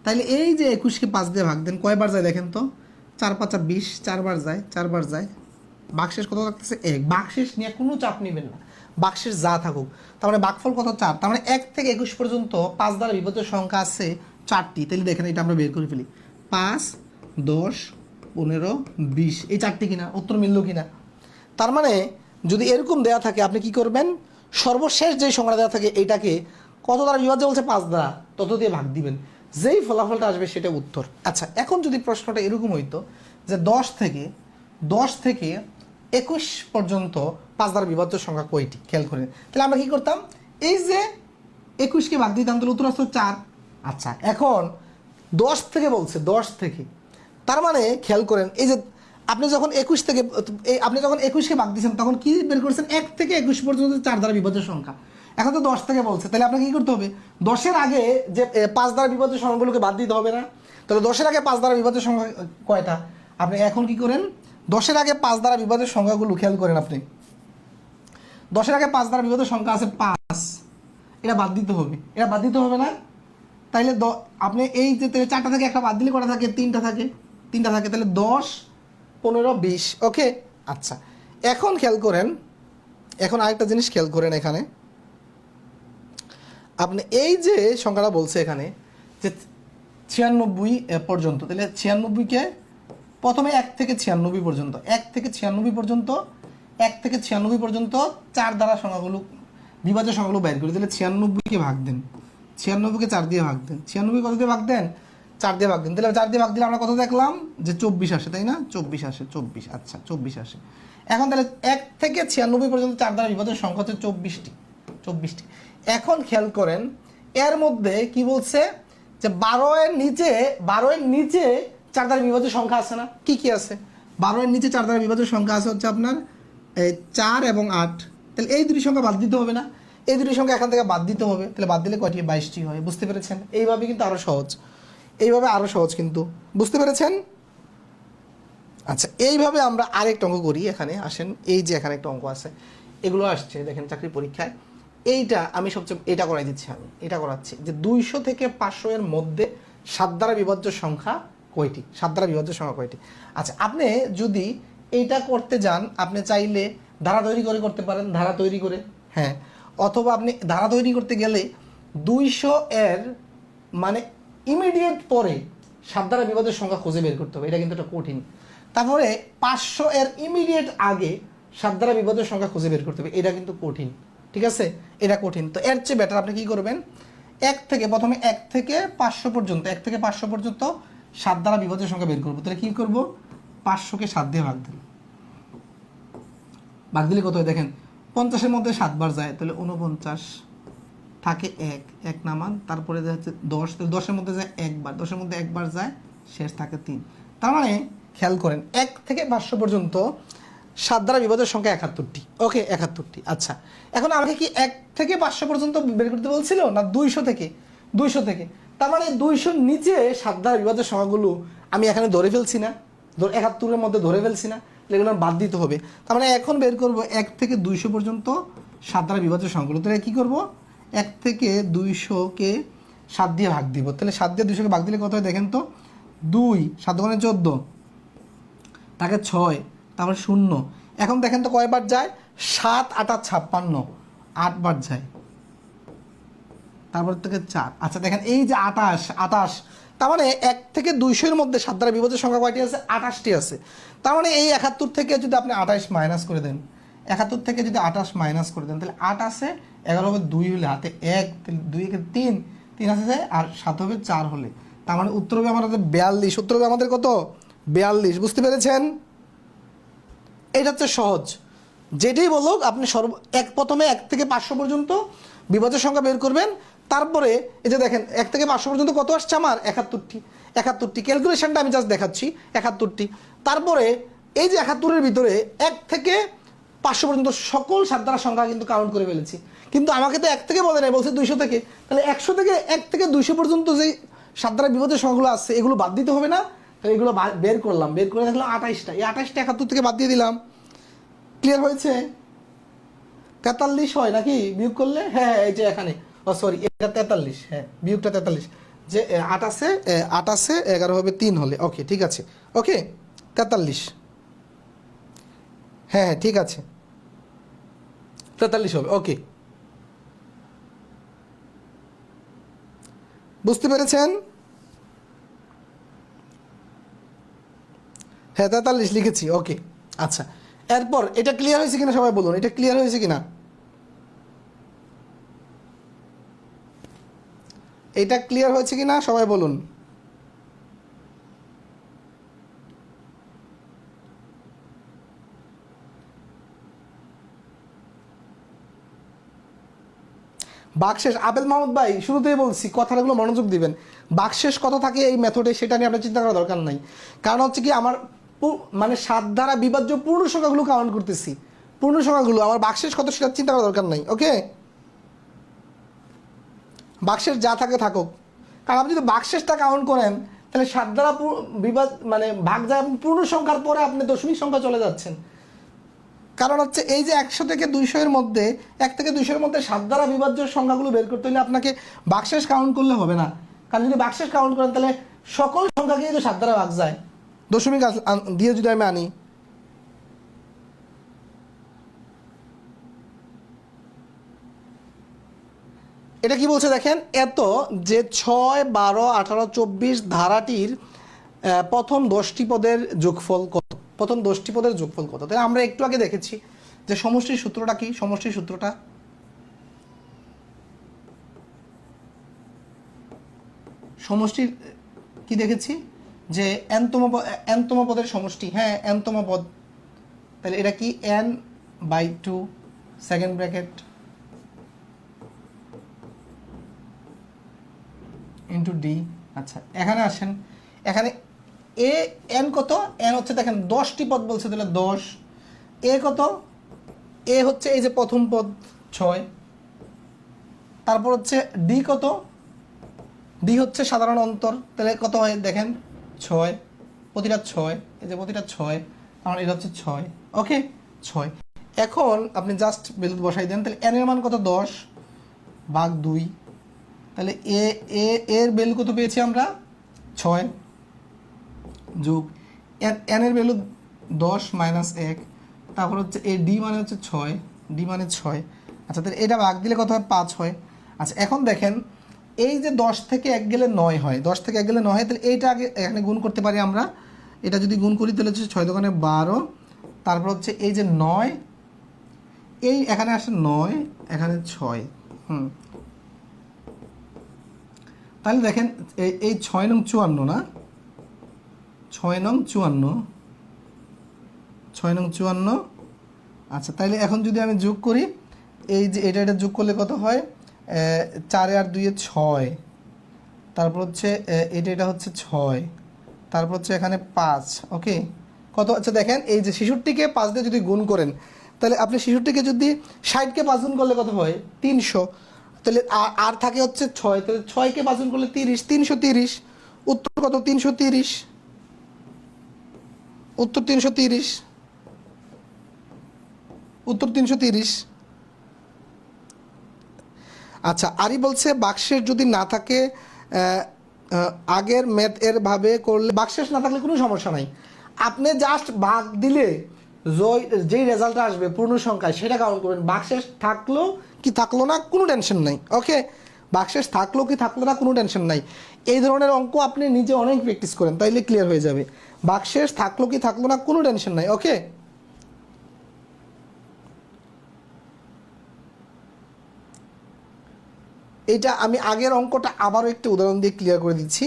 তাহলে এই যে 21কে 5 দিয়ে ভাগ দেন, কয়বার যায় দেখেন তো? 4 5 20, 4বার যায়। বাকশেষ কত থাকতেছে? 1। বাকশেষ নিয়ে কোনো চাপ নেবেন না, বাকশেষ যা থাকুক। তার মানে বাকফল কত? 4। তার মানে 1 থেকে 21 পর্যন্ত 5 দ্বারা বিভাজ্য সংখ্যা আছে 4টি। তাহলে দেখেন এটা আমরা বের করে ফেলি, 5, 10, 15, 20, এই 4টি কিনা? উত্তর মিলল কিনা? তার মানে যদি এরকম দেয়া থাকে আপনি কি করবেন, সর্বশেষ যে সংখ্যাটা দেওয়া থাকে এইটাকে কত দ্বারা বিভাজ্য বলছে? 5 দ্বারা, তত দিয়ে ভাগ দিবেন। যেই ফলাফলটা আসবে সেটা উত্তর। আচ্ছা, এখন যদি প্রশ্নটা এরকম হইতো যে 10 থেকে 21 পর্যন্ত 5 দ্বারা বিভাজ্য সংখ্যা কয়টি, খেয়াল করেন, তাহলে আমরা কি করতাম, এই যে 21কে ভাগ দিতাম, তাহলে উত্তর আসতো 4। আচ্ছা, এখন 10 থেকে বলছে, 10 থেকে, তার মানে খেয়াল করেন, এই যে আপনি যখন 21কে ভাগ দিয়েছেন তখন কি বের করেছেন, 1 থেকে 21 পর্যন্ত 4 দ্বারা বিভাজ্য সংখ্যা। এখন তো 10 থেকে বলছে, তাহলে আপনাকে কি করতে হবে, 10-এর আগে যে 5 দ্বারা বিভাজ্য সংখ্যাগুলোকে বাদ দিতে হবে না? তাহলে 10-এর আগে 5 দ্বারা বিভাজ্য সংখ্যা কয়টা, আপনি এখন কি করেন, 10-এর আগে 5 দ্বারা বিভাজ্য সংখ্যাগুলো খেয়াল করেন, আপনি 10-এর আগে 5 দ্বারা বিভাজ্য সংখ্যা আছে 5, এটা বাদ দিতে হবে, এটা বাদ দিতে হবে না? তাইলে আপনি এই যে 4টা থেকে একটা বাদ দিলে কটা থাকে, 3টা থাকে, তাহলে 10, 15, 20। ওকে, আচ্ছা, এখন খেয়াল করেন, এখন আরেকটা জিনিস খেয়াল করেন, এখানে আপনি এই যে সংখ্যাটা বলছে এখানে যে 96 পর্যন্ত, তাহলে 96কে প্রথমে 1 থেকে 96 পর্যন্ত, 1 থেকে 96 পর্যন্ত 4 দ্বারা সংখ্যাগুলো বিভাজ্য সংখ্যাগুলো বের করি, তাহলে 96কে ভাগ দেন, 96কে 4 দিয়ে ভাগ দেন, 96 কত দিয়ে ভাগ দেন, 4 দিয়ে ভাগ দেন, তাহলে 4 দিয়ে ভাগ দিলে আমরা কত দেখলাম যে 24 আসে, তাই না, 24 আসে, 24, আচ্ছা 24 আসে। এখন তাহলে 1 থেকে 96 পর্যন্ত 4 দ্বারা বিভাজ্য সংখ্যা হচ্ছে 24টি। এখন খেয়াল করেন, এর মধ্যে কি বলছে যে 12-এর নিচে 4 দ্বারা বিভাজ্য সংখ্যা আছে না, কি কি আছে, 12-এর নিচে 4 দ্বারা বিভাজ্য সংখ্যা আছে হচ্ছে আপনার 4 এবং 8, তাহলে এই দুটি সংখ্যা বাদ দিতে হবে না, এই দুটি সংখ্যা এখান থেকে বাদ দিতে হবে, তাহলে বাদ দিলে কয়টি, 22টি হয়। বুঝতে পেরেছেন? এইভাবে কিন্তু আরও সহজ, কিন্তু বুঝতে পেরেছেন? আচ্ছা, এইভাবে আমরা আরেকটা অঙ্ক করি, এখানে আসেন, এই যে এখানে একটা অঙ্ক আছে, এগুলো আসছে দেখেন চাকরি পরীক্ষায়, এইটা আমি সবচেয়ে এটা করাই দিচ্ছি, আমি এটা করাচ্ছি যে 200 থেকে 500 এর মধ্যে 7 দ্বারা বিভাজ্য সংখ্যা কয়টি, 7 দ্বারা বিভাজ্য সংখ্যা কয়টি। আচ্ছা, আপনি যদি এইটা করতে যান, আপনি চাইলে ধারা তৈরি করতে পারেন, ধারা তৈরি করে, হ্যাঁ, অথবা আপনি ধারা তৈরি করতে গেলে 200 এর মানে ইমিডিয়েট পরে 7 দ্বারা বিভাজ্য সংখ্যা খুঁজে বের করতে হবে, এটা কিন্তু একটা কঠিন। তারপরে 500 এর ইমিডিয়েট আগে 7 দ্বারা বিভাজ্য সংখ্যা খুঁজে বের করতে হবে, এটা কিন্তু কঠিন, ঠিক আছে, এটা কঠিন। তো এর চেয়ে বেটার আপনি কি করবেন, প্রথমে 1 থেকে 500 পর্যন্ত 7 দ্বারা বিভাজ্য সংখ্যা বের করবো। তাহলে কি করবো, 500কে 7 দিয়ে ভাগ দিলে কত হয় দেখেন, 50-এর মধ্যে 7 বার যায়, তাহলে 49 থাকে 1 নামান, তারপরে হচ্ছে 10, তাহলে 10-এর মধ্যে যায় 1 বার, 10-এর মধ্যে 1 বার যায়, শেষ থাকে 3। তার মানে খেয়াল করেন, 1 থেকে 500 পর্যন্ত 7 দ্বারা বিভাজ্য সংখ্যা 71টি। ওকে, 71টি। আচ্ছা, এখন আমাকে কি 1 থেকে 500 পর্যন্ত বের করতে বলছিল না 200 থেকে? তার মানে 200-র নিচে 7 দ্বারা বিভাজ্য সংখ্যাগুলো আমি এখানে ধরে ফেলছি না, 71-এর মধ্যে ধরে ফেলছি না, এগুলো বাদ দিতে হবে। তার মানে এখন বের করব 1 থেকে 200 পর্যন্ত 7 দ্বারা বিভাজ্য সংখ্যাগুলো। তাহলে কী করব, 1 থেকে 200-কে 7 দিয়ে ভাগ দিব, তাহলে 7 দিয়ে 200-কে ভাগ দিলে কত হয় দেখেন তো, 2, 7 গুণে 14, তাকে 6, তারপরে 0। এখন দেখেন তো কয়বার যায়, 7, 8, 56, 8 বার যায়, তারপর থেকে 4। আচ্ছা দেখেন, এই যে 28, তার মানে 1 থেকে 200-এর মধ্যে 7 দ্বারা বিভাজ্য সংখ্যা কয়টি আছে, 28টি আছে। তার মানে এই 71 থেকে যদি আপনি 28 মাইনাস করে দেন, 71 থেকে যদি 28 মাইনাস করে দেন, তাহলে 8 আছে, 11 হবে 2 হলে হাতে 1, 2 একে 3 আছে, আর 7 হবে 4 হলে, তার মানে উত্তর হবে আমাদের 42। উত্তর হবে আমাদের কত, 42। বুঝতে পেরেছেন? এটা হচ্ছে সহজ, যেটাই বলুক আপনি প্রথমে 1 থেকে 500 পর্যন্ত বিভাজ্য সংখ্যা বের করবেন, তারপরে এই যে দেখেন 1 থেকে 500 পর্যন্ত কত আসছে আমার, 71টি। ক্যালকুলেশনটা আমি জাস্ট দেখাচ্ছি, 71টি। তারপরে এই যে 71-এর ভিতরে 1 থেকে 500 পর্যন্ত সকল 7 দ্বারা সংখ্যা কিন্তু কাউন্ট করে ফেলেছি, কিন্তু আমাকে তো 1 থেকে বলে নাই, বলছে 200 থেকে। তাহলে 100 থেকে 1 থেকে 200 পর্যন্ত যেই 7 দ্বারা বিভাজ্য সংখ্যাগুলো আছে, এগুলো বাদ দিতে হবে না? তাহলে এগুলো বের করে দেখলাম 28টা, এই 28টা 71 থেকে বাদ দিয়ে দিলাম। ক্লিয়ার হয়েছে? 43 হয় নাকি বিয়োগ করলে, হ্যাঁ, এই যে এখানে, সরি, এটা 43, হ্যাঁ, বিয়োগটা 43, যে 8 আছে, 11 হবে 3 হলে, ওকে ঠিক আছে, ওকে 43, হ্যাঁ ঠিক আছে, 43 হবে, ওকে। বুঝতে পেরেছেন? হ্যাঁ 43 লিখেছি, ওকে। আচ্ছা, এরপর এটা ক্লিয়ার হয়েছে কিনা সবাই বলুন, এটা ক্লিয়ার হয়েছে কিনা? এটা ক্লিয়ার হয়েছে কি না সবাই বলুন। বাকশেষ, আবেল মাহমুদ ভাই শুরুতেই বলছি কথাগুলো মনোযোগ দিবেন। বাকশেষ কত থাকে এই মেথডে সেটা নিয়ে আপনার চিন্তা করার দরকার নাই। কারণ হচ্ছে কি আমার মানে 7 দ্বারা বিভাজ্য পূর্ণ সংখ্যাগুলো কাউন্ট করতেছি, পূর্ণ সংখ্যাগুলো, আমার বাকশেষ কত সেটা চিন্তা করার দরকার নাই। ওকে, বাকশেষ যা থাকে থাকুক, কারণ আপনি যদি বাকশেষটা কাউন্ট করেন তাহলে 7 দ্বারা মানে ভাগ যায় পূর্ণ সংখ্যার পরে আপনি দশমিক সংখ্যা চলে যাচ্ছেন। কারণ হচ্ছে এই যে 100 থেকে 200 এর মধ্যে 1 থেকে 200 এর মধ্যে 7 দ্বারা বিভাজ্য সংখ্যাগুলো বের করতে হলে আপনাকে বাকশেষ কাউন্ট করলে হবে না। কারণ যদি বাকশেষ কাউন্ট করেন তাহলে সকল সংখ্যাকেই তো 7 দ্বারা ভাগ যায়, দশমিক দিয়ে যদি আমি আনি। এটা কি বলছে দেখেন, এত যে 6, 12, 18, 24 ধারাটির প্রথম 10টি পদের যোগফল কত, প্রথম 10টি পদের যোগফল কত। তাই আমরা একটু আগে দেখেছি যে সমষ্টির সূত্রটা কি, সমষ্টির সূত্রটা সমষ্টির কি দেখেছি যে এনতম পদের সমষ্টি, হ্যাঁ এনতম পদ। তাহলে এটা কি n/2 second bracket into D. আচ্ছা এখানে আসেন, এখানে এ এন কত, এন হচ্ছে দেখেন 10টি পদ বলছে, তাহলে 10। এ কত, এ হচ্ছে এই যে প্রথম পদ 6, তারপর হচ্ছে ডি কত, ডি হচ্ছে সাধারণ অন্তর, তাহলে কত হয় দেখেন 6, প্রতিটা 6, এই যে প্রতিটা 6, কারণ এটা হচ্ছে 6। ওকে 6, এখন আপনি জাস্ট ভ্যালু বসাই দেন, তাহলে এন এর মান কত 10/2, তাহলে এ এ এর ভ্যালু কত পেয়েছি আমরা 6 যোগ এন এর ভ্যালু 10 - 1, তারপর হচ্ছে এ ডি মানে হচ্ছে 6, ডি মানে 6। আচ্ছা তাহলে এটা ভাগ দিলে কত হয় 5 হয়। আচ্ছা এখন দেখেন এই যে 10 থেকে 1 গেলে 9 হয়, 10 থেকে 1 গেলে 9 হয়, তাহলে এইটা আগে এখানে গুণ করতে পারি আমরা। এটা যদি গুণ করি তাহলে হচ্ছে 6 দোকানে 12, তারপর হচ্ছে এই যে 9, এই এখানে আসে 9, এখানে 6। তাহলে দেখেন এই 6 নং 54 না, 6 নং 54, 6 নং 54। আচ্ছা তাহলে এখন যদি আমি যোগ করি, এই যে এটা যোগ করলে কত হয় 4 আর 2 6, তারপর হচ্ছে এটা হচ্ছে 6, তারপর হচ্ছে এখানে 5। ওকে কত, আচ্ছা দেখেন এই যে 66কে 5 দিয়ে যদি গুণ করেন, তাহলে আপনি 66কে যদি 60কে 5 গুণ করলে কত হয় 300, তাহলে আর থাকে হচ্ছে 6, তাহলে 6কে 5 গুণ করলে 30, 330। উত্তর কত 330, উত্তর 330, উত্তর 330। আচ্ছা আরই বলছে বাকশেষ যদি না থাকে আগের ম্যাথ এর ভাবে করলে, বাকশেষ না থাকলে কোনো সমস্যা নাই, আপনি জাস্ট ভাগ দিলে যেই রেজাল্ট আসবে পূর্ণ সংখ্যায় সেটা কাউন্ট করবেন। বাকশেষ থাকলো কি থাকলো না কোনো টেনশন নাই। ওকে বাকশেষ থাকলো কি থাকলো না কোনো টেনশন নাই, এই ধরনের অঙ্ক আপনি নিজে অনেক প্র্যাকটিস করেন তাইলে ক্লিয়ার হয়ে যাবে। বাকশেষ থাকলো কি থাকলো না কোনো টেনশন নাই। ওকে এটা আমি আগের অঙ্কটা আবারও একটু উদাহরণ দিয়ে ক্লিয়ার করে দিচ্ছি।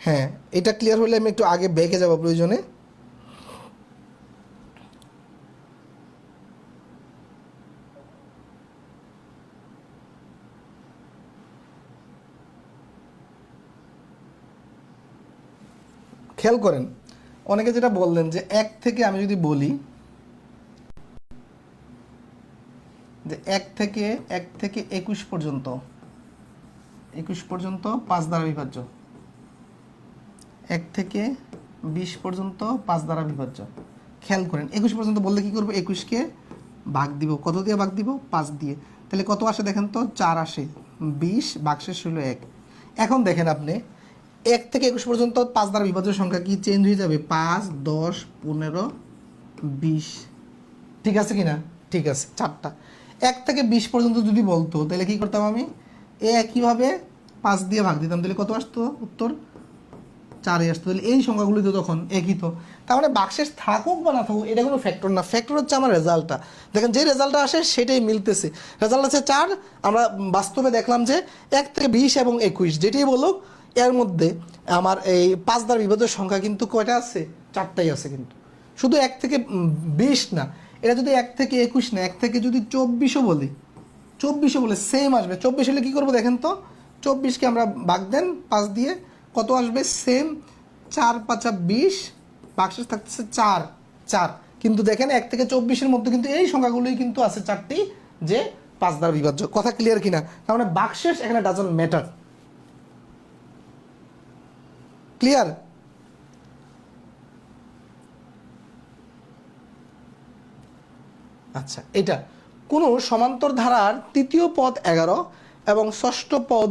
হ্যাঁ এটা ক্লিয়ার হলে আমি একটু আগে ব্যাকে যাব প্রয়োজনে। খেয়াল করেন অনেকে যেটা বললেন যে 1 থেকে আমি যদি বলি যে 1 থেকে 21 পর্যন্ত, 21 পর্যন্ত 5 দ্বারা বিভাজ্য, 1 থেকে 20 পর্যন্ত 5 দ্বারা বিভাজ্য। খেয়াল করেন 21 পর্যন্ত বললে কি করব, 21কে ভাগ দিব, কত দিয়ে ভাগ দিব 5 দিয়ে, তাহলে কত আসে দেখেন তো 4 আসে, 20 ভাগশেষ হলো 1। এখন দেখেন আপনি 1 থেকে 21 পর্যন্ত 5 দ্বারা বিভাজ্য সংখ্যা কি চেঞ্জ হয়ে যাবে, 5, 10, 15, 20, ঠিক আছে কি না, ঠিক আছে 4টা। 1 থেকে 20 পর্যন্ত যদি বলতো তাহলে কি করতাম আমি, একইভাবে 5 দিয়ে ভাগ দিতাম, তাহলে কত আসতো উত্তর 20। 1 থেকে 20 পর্যন্ত 5 দ্বারা বিভাজ্য সংখ্যা 1 থেকে 20 পর্যন্ত 5 দ্বারা বিভাজ্য সংখ্যা, 4 আসতো, তাহলে এই সংখ্যাগুলি তো তখন একই। তো তার মানে বাক্সেস থাকুক বা না থাকুক এটা কোনো ফ্যাক্টর না, ফ্যাক্টর হচ্ছে আমার রেজাল্টটা। দেখেন যে রেজাল্টটা আসে সেটাই মিলতেছে, রেজাল্ট আছে 4, আমরা বাস্তবে দেখলাম যে 1 থেকে 20 এবং 21 যেটাই বলুক এর মধ্যে আমার এই 5 দ্বারা বিভাজ্য সংখ্যা কিন্তু কয়টা আছে, 4টাই আছে। কিন্তু শুধু 1 থেকে 20 না, এটা যদি 1 থেকে 21 না, 1 থেকে যদি 24ও বলি, 24ও বলে সেম আসবে। 24 হলে কী করবো দেখেন তো, 24কে আমরা ভাগ দেন 5 দিয়ে, কত আসবে সেম, 4 5 20, বাক্সেস থাকতেছে 4 4। কিন্তু দেখেন 1 থেকে 24-এর মধ্যে কিন্তু এই সংখ্যাগুলোই কিন্তু আছে 4টি যে 5 দ্বারা বিভাজ্য। কথা ক্লিয়ার কিনা? তার মানে বাক্সেস এখানে ডাজন্ট ম্যাটার। ক্লিয়ার? আচ্ছা, এটা কোনো সমান্তর ধারার তৃতীয় পদ 11 এবং ষষ্ঠ পদ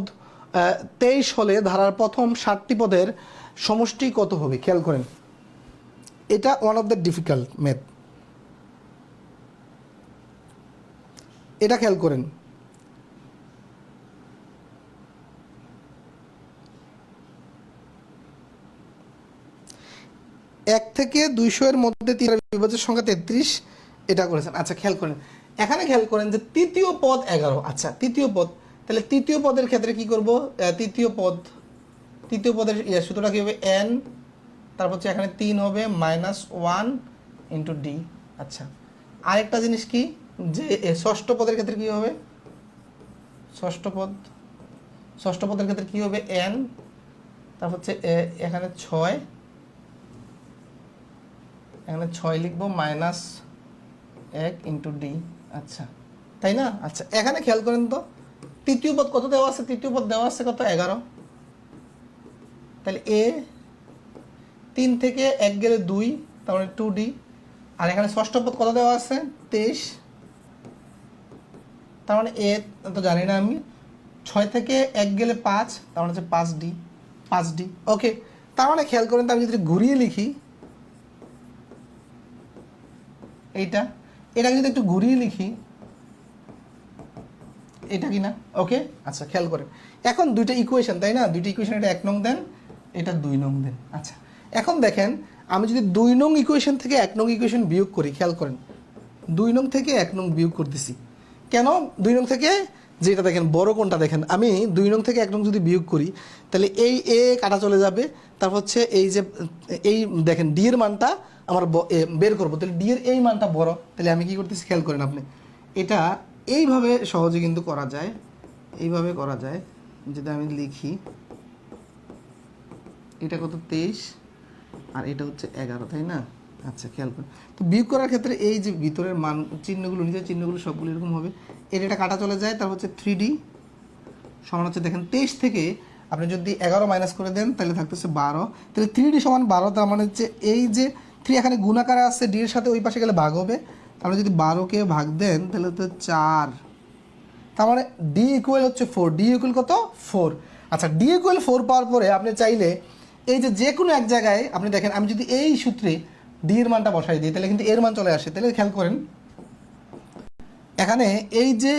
23 হলে ধারার প্রথম 7টি পদের সমষ্টি কত হবে? খেয়াল করেন, এটা one of the difficult math. এটা খেয়াল করেন, এক থেকে 200 এর মধ্যে বিভাজ্যের সংখ্যা 33, এটা করেছেন। আচ্ছা খেয়াল করেন, এখানে খেয়াল করেন যে তৃতীয় পদ 11। আচ্ছা তৃতীয় পদ, তাহলে তৃতীয় পদের ক্ষেত্রে কি করব, তৃতীয় পদের সূত্রটা কি হবে, n, তারপর হচ্ছে এখানে 3 হবে -1 × d। আচ্ছা আরেকটা জিনিস কি, যে ষষ্ঠ পদের ক্ষেত্রে কি হবে, ষষ্ঠ পদের ক্ষেত্রে কি হবে, n, তারপর হচ্ছে এখানে 6 লিখবো -1 × d। আচ্ছা তাই না? আচ্ছা এখানে খেয়াল করেন তো, তৃতীয় পদ কত দেওয়া আছে, তৃতীয় পদ দেওয়া আছে কত, 11। তাহলে এ 3 থেকে 1 গেলে 2, তার মানে 2d। আর এখানে ষষ্ঠ পদ কত দেওয়া আছে, 23, তার মানে এ তো জানি না আমি, 6 থেকে 1 গেলে 5, তার মানে হচ্ছে 5d। ওকে, তার মানে খেয়াল করেন তো, আমি যদি ঘুরিয়ে লিখি এটাকে যদি একটু ঘুরিয়ে লিখি, এটা কি না? ওকে আচ্ছা খেয়াল করেন, এখন দুইটা ইকুয়েশন তাই না, দুইটা ইকুয়েশন, এটা 1 নং দেন, এটা 2 নং দেন। আচ্ছা এখন দেখেন, আমি যদি 2 নং ইকুয়েশন থেকে 1 নং ইকুয়েশন বিয়োগ করি, খেয়াল করেন 2 নং থেকে 1 নং বিয়োগ করতেছি কেন, 2 নং থেকে যেটা দেখেন বড় কোনটা, দেখেন আমি 2 নং থেকে 1 নং যদি বিয়োগ করি, তাহলে এই এ কাটা চলে যাবে, তারপর হচ্ছে এই যে এই দেখেন ডি এর মানটা আমার বের করবো, তাহলে ডি এর এই মানটা বড়, তাহলে আমি কি করতেছি খেয়াল করেন আপনি, এটা এইভাবে সহজে কিন্তু করা যায়, এইভাবে করা যায়। যদি আমি লিখি, এটা কত 23 আর এটা হচ্ছে 11, তাই না? আচ্ছা খেয়াল করুন, তো বিয়োগ করার ক্ষেত্রে এই যে ভিতরের মান চিহ্নগুলো, নিজের চিহ্নগুলো সবগুলো এরকম হবে, এটা কাটা চলে যায়, তারপর হচ্ছে 3d সমান হচ্ছে, দেখেন 23 থেকে আপনি যদি 11 মাইনাস করে দেন তাহলে থাকতেছে 12, তাহলে 3d সমান 12, তার মানে হচ্ছে এই যে 3 এখানে গুণাকারে আসছে, ডি এর সাথে ওই পাশে গেলে ভাগ হবে, তাহলে যদি 12কে ভাগ দেন তাহলে হচ্ছে 4, তার মানে ডি ইকুয়াল হচ্ছে 4, ডি ইকুয়াল কত 4। আচ্ছা ডি ইকুয়াল 4 পাওয়ার পরে আপনি চাইলে এই যে কোনো এক জায়গায় আপনি দেখেন, আমি যদি এই সূত্রে ডি এর মানটা বসাই দিই তাহলে কিন্তু এর মান চলে আসে, তাহলে খেয়াল করেন এখানে এই যে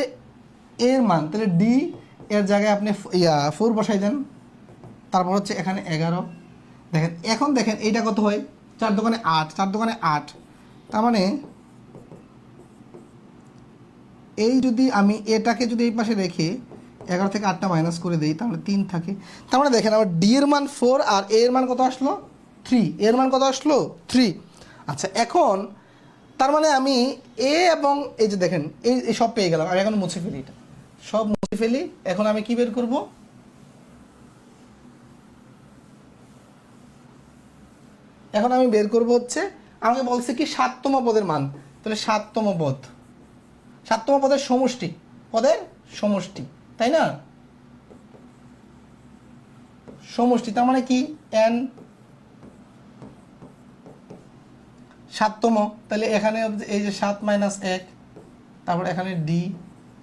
এর মান, তাহলে ডি এর জায়গায় আপনি 4 বসাই দেন, তারপর হচ্ছে এখানে 11, দেখেন এখন দেখেন এইটা কত হয়, 4 দোকানে 8, 4 দোকানে 8, তার মানে এই যদি আমি এটাকে যদি এই পাশে রেখে 11 থেকে 8টা মাইনাস করে দিই তাহলে 3 থাকে, তার মানে দেখেন আমার ডি এর মান 4 আর এর মান কত আসলো 3, এর মান কত আসলো 3। আচ্ছা এখন তার মানে আমি এ এবং এই যে দেখেন এই সব পেয়ে গেলাম, আর এখন মুছে ফেলি, এটা সব মুছে ফেলি, এখন আমি কি বের করব, এখন আমি বের করব হচ্ছে, আমাকে বলছে কি 7তম পদের মান, তাহলে 7তম পদের সমষ্টি, তাই না, সমষ্টি, তার মানে কি n 7তম, তাহলে এখানে এই যে 7 - 1, তারপর এখানে ডি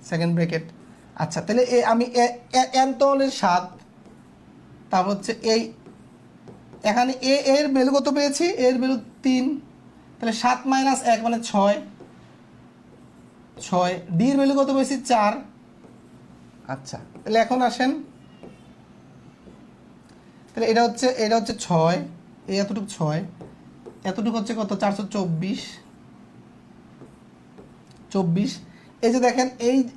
সেকেন্ড ব্র্যাকেট। আচ্ছা তাহলে আমি n তো হলে 7, তারপর হচ্ছে এই এখানে এর ভ্যালু কত পেয়েছি, এর ভ্যালু 3, তাহলে 7 - 1 মানে 6, ডি এর ভ্যালু কত পেয়েছি 4। আচ্ছা তাহলে এখন আসেন, তাহলে এটা হচ্ছে 6, এই এতটুকু 6, এতটুকু হচ্ছে কত 424, এই যে দেখেন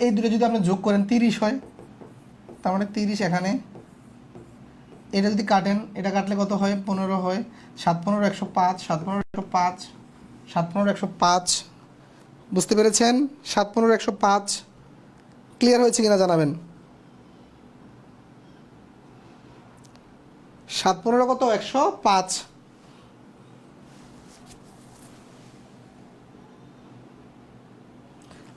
এই দুটো যদি আপনি যোগ করেন 30 হয়, তার মানে 30 এখানে, এটা যদি কাটেন, এটা কাটলে কত হয় 15 হয়, 7 15 105, 7 15 105, 7 15 105, বুঝতে পেরেছেন? 7 15 105 ক্লিয়ার হয়েছে কিনা জানাবেন। 7 15 কত 105।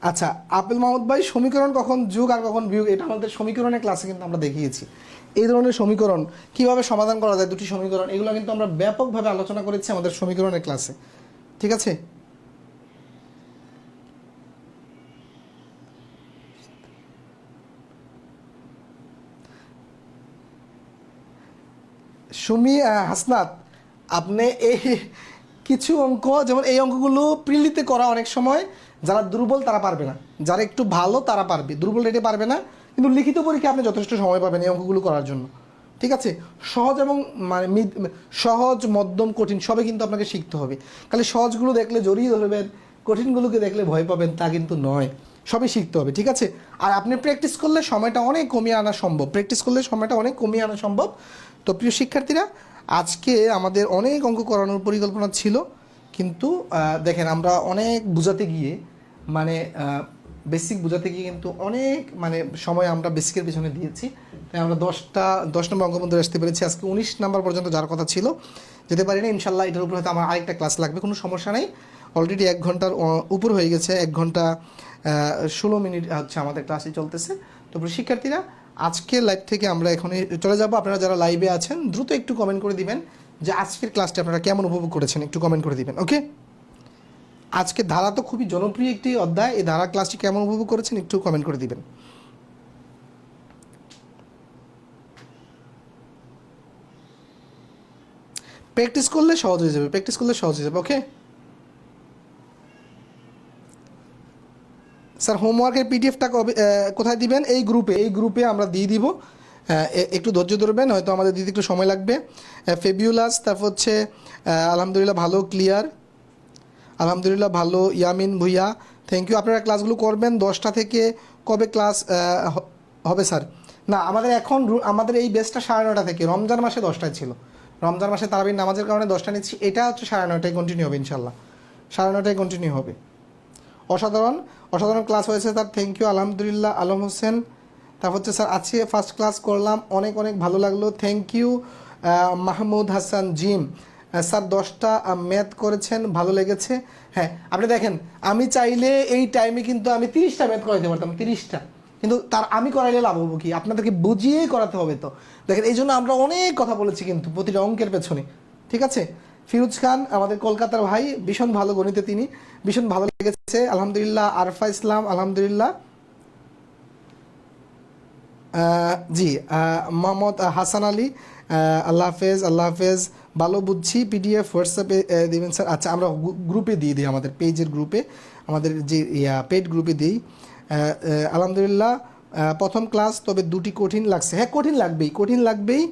আচ্ছা আপেল মাহমুদ ভাই, সমীকরণ কখন যোগ আর কখন বিয়োগ এটা আমাদের সমীকরণের ক্লাসে কিন্তু আমরা দেখিয়েছি। এই ধরনের সমীকরণ কিভাবে সমাধান করা যায়, দুটি সমীকরণ, এগুলো কিন্তু আমরা ব্যাপকভাবে আলোচনা করেছি আমাদের সমীকরণের ক্লাসে, ঠিক আছে? সুমি হাসনাত, আপনি এই কিছু অঙ্ক, যেমন এই অঙ্কগুলো প্রিলিতে করা অনেক সময় যারা দুর্বল তারা পারবে না, যারা একটু ভালো তারা পারবে, দুর্বল রেটে পারবে না, কিন্তু লিখিত পরীক্ষা আপনি যথেষ্ট সময় পাবেন এই অঙ্কগুলো করার জন্য, ঠিক আছে? সহজ এবং মানে সহজ মধ্যম কঠিন সবই কিন্তু আপনাকে শিখতে হবে। খালি সহজগুলো দেখলে জড়িয়ে ধরবেন, কঠিনগুলোকে দেখলে ভয় পাবেন তা কিন্তু নয়, সবই শিখতে হবে, ঠিক আছে? আর আপনি প্র্যাকটিস করলে সময়টা অনেক কমিয়ে আনা সম্ভব, তো প্রিয় শিক্ষার্থীরা, আজকে আমাদের অনেক অঙ্ক করানোর পরিকল্পনা ছিল, কিন্তু দেখেন আমরা অনেক বোঝাতে গিয়ে মানে বেসিক বোঝাতে গিয়ে কিন্তু অনেক মানে সময় আমরা বেসিকের পিছনে দিয়েছি, তাই আমরা 10 নম্বর অঙ্ক পর্যন্ত আসতে পেরেছি। আজকে 19 নম্বর পর্যন্ত যার কথা ছিল যেতে পারি না, ইনশাল্লাহ এটার উপর হয়তো আমার আরেকটা ক্লাস লাগবে, কোনো সমস্যা নেই। অলরেডি 1 ঘন্টার উপর হয়ে গেছে, 1 ঘন্টা 16 মিনিট হচ্ছে আমাদের ক্লাসে চলতেছে। তো শিক্ষার্থীরা, আজকের লাইভ থেকে আমরা এখনই চলে যাব। আপনারা যারা লাইভে আছেন দ্রুত একটু কমেন্ট করে দিবেন যে আজকের ক্লাসটা আপনারা কেমন উপভোগ করেছেন, একটু কমেন্ট করে দিবেন, ওকে? আজকের ধারা তো খুবই জনপ্রিয় একটি অধ্যায়, এই ধারা ক্লাসটি কেমন উপভোগ করেছেন একটু কমেন্ট করে দিবেন। প্র্যাকটিস করলে সহজ হয়ে যাবে, ওকে স্যার? হোমওয়ার্কের পিডিএফটা কবে কোথায় দিবেন? এই গ্রুপে আমরা দিয়ে দিব, একটু ধৈর্য ধরবেন, হয়তো আমাদের দিতে একটু সময় লাগবে। ফেবিউলাস, তারপর হচ্ছে আলহামদুলিল্লাহ ভালো, ক্লিয়ার, আলহামদুলিল্লাহ ভালো, ইয়ামিন ভুইয়া, থ্যাংক ইউ। আপনারা ক্লাসগুলো করবেন 10টা থেকে। কবে ক্লাস হবে স্যার? না, আমাদের এই বেসটা 9:30 থেকে, রমজান মাসে 10টায় ছিল, রমজান মাসে তারাবির নামাজের কারণে 10টা নিচ্ছি, এটা হচ্ছে 9:30টায় কন্টিনিউ হবে ইনশাল্লাহ, 9:30টায় কন্টিনিউ হবে। অসাধারণ ক্লাস হয়েছে স্যার, থ্যাংক ইউ, আলহামদুলিল্লাহ। আলম হোসেন, তারপর হচ্ছে স্যার আজকে ফার্স্ট ক্লাস করলাম, অনেক ভালো লাগলো, thank you. Mahmud Hasan Jim, sir 10টা ম্যাথ করেছেন, ভালো লেগেছে। হ্যাঁ, আপনি দেখেন আমি চাইলে এই টাইমে কিন্তু আমি 30টা ম্যাথ করাইতে পারতাম, 30টা, কিন্তু আমি করাইলে লাভ হবো কি? আপনাদেরকে বুঝিয়েই করাতে হবে। তো দেখেন এই জন্য আমরা অনেক কথা বলেছি কিন্তু প্রতিটা অঙ্কের পেছনে, ঠিক আছে? ফিরোজ খান আমাদের কলকাতার ভাই, ভীষণ ভালো গণিতে, তিনি ভীষণ ভালো লেগেছে, আলহামদুলিল্লাহ। আরফা ইসলাম, আলহামদুলিল্লাহ। জি, মোহাম্মদ হাসান আলী, আল্লাহ হাফেজ, ভালো বুঝছি। পিডিএফ হোয়াটসঅ্যাপে দিবেন স্যার? আচ্ছা, আমরা গ্রুপে দিয়ে দিই, আমাদের পেজের গ্রুপে, আমাদের যে পেড গ্রুপে দিই। আলহামদুলিল্লাহ, প্রথম ক্লাস, তবে দুটি কঠিন লাগছে। হ্যাঁ, কঠিন লাগবেই।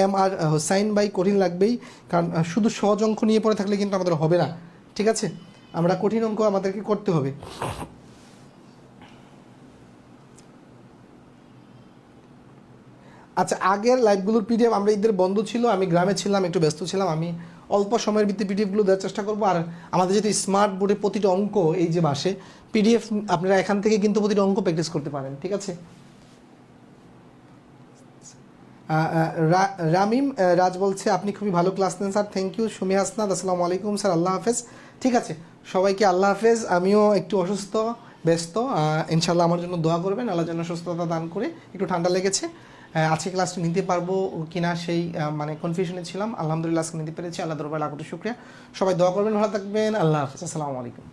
এম আর হোসাইন ভাই, কঠিন লাগবেই, কারণ শুধু সহজ অঙ্ক নিয়ে পড়ে থাকলে কিন্তু আমাদের হবে না, ঠিক আছে? আমরা কঠিন অঙ্ক আমাদেরকে করতে হবে। আচ্ছা, আগের লাইভগুলোর পিডিএফ, আমরা ঈদের বন্ধ ছিল, আমি গ্রামে ছিলাম, একটু ব্যস্ত ছিলাম, আমি অল্প সময়ের ভিত্তি পিডিএফগুলো দেওয়ার চেষ্টা করবো। আর আমাদের যেহেতু স্মার্ট বোর্ডে প্রতিটা অঙ্ক এই যে বাসে পিডিএফ, আপনারা এখান থেকে কিন্তু প্রতিটা অঙ্ক প্র্যাকটিস করতে পারেন, ঠিক আছে? রামিম রাজ বলছে আপনি খুবই ভালো ক্লাস নেন sir, thank you. Sumi Hasnad, আসসালামু আলাইকুম স্যার, আল্লাহ হাফেজ। ঠিক আছে, সবাইকে আল্লাহ হাফেজ। আমিও একটু অসুস্থ, ব্যস্ত, ইনশাল্লাহ আমার জন্য দোয়া করবেন, আল্লাহ যেন সুস্থতা দান করে। একটু ঠান্ডা লেগেছে, আজকে ক্লাসটা নিতে পারবো কিনা সেই মানে কনফিউশনে ছিলাম, আলহামদুলিল্লাহ আজকে নিতে পেরেছি, আল্লাহ দরবারে লাখ কোটি শুকরিয়া। সবাই দোয়া করবেন, ভালো থাকবেন, আল্লাহ হাফেজ, আসসালামু আলাইকুম।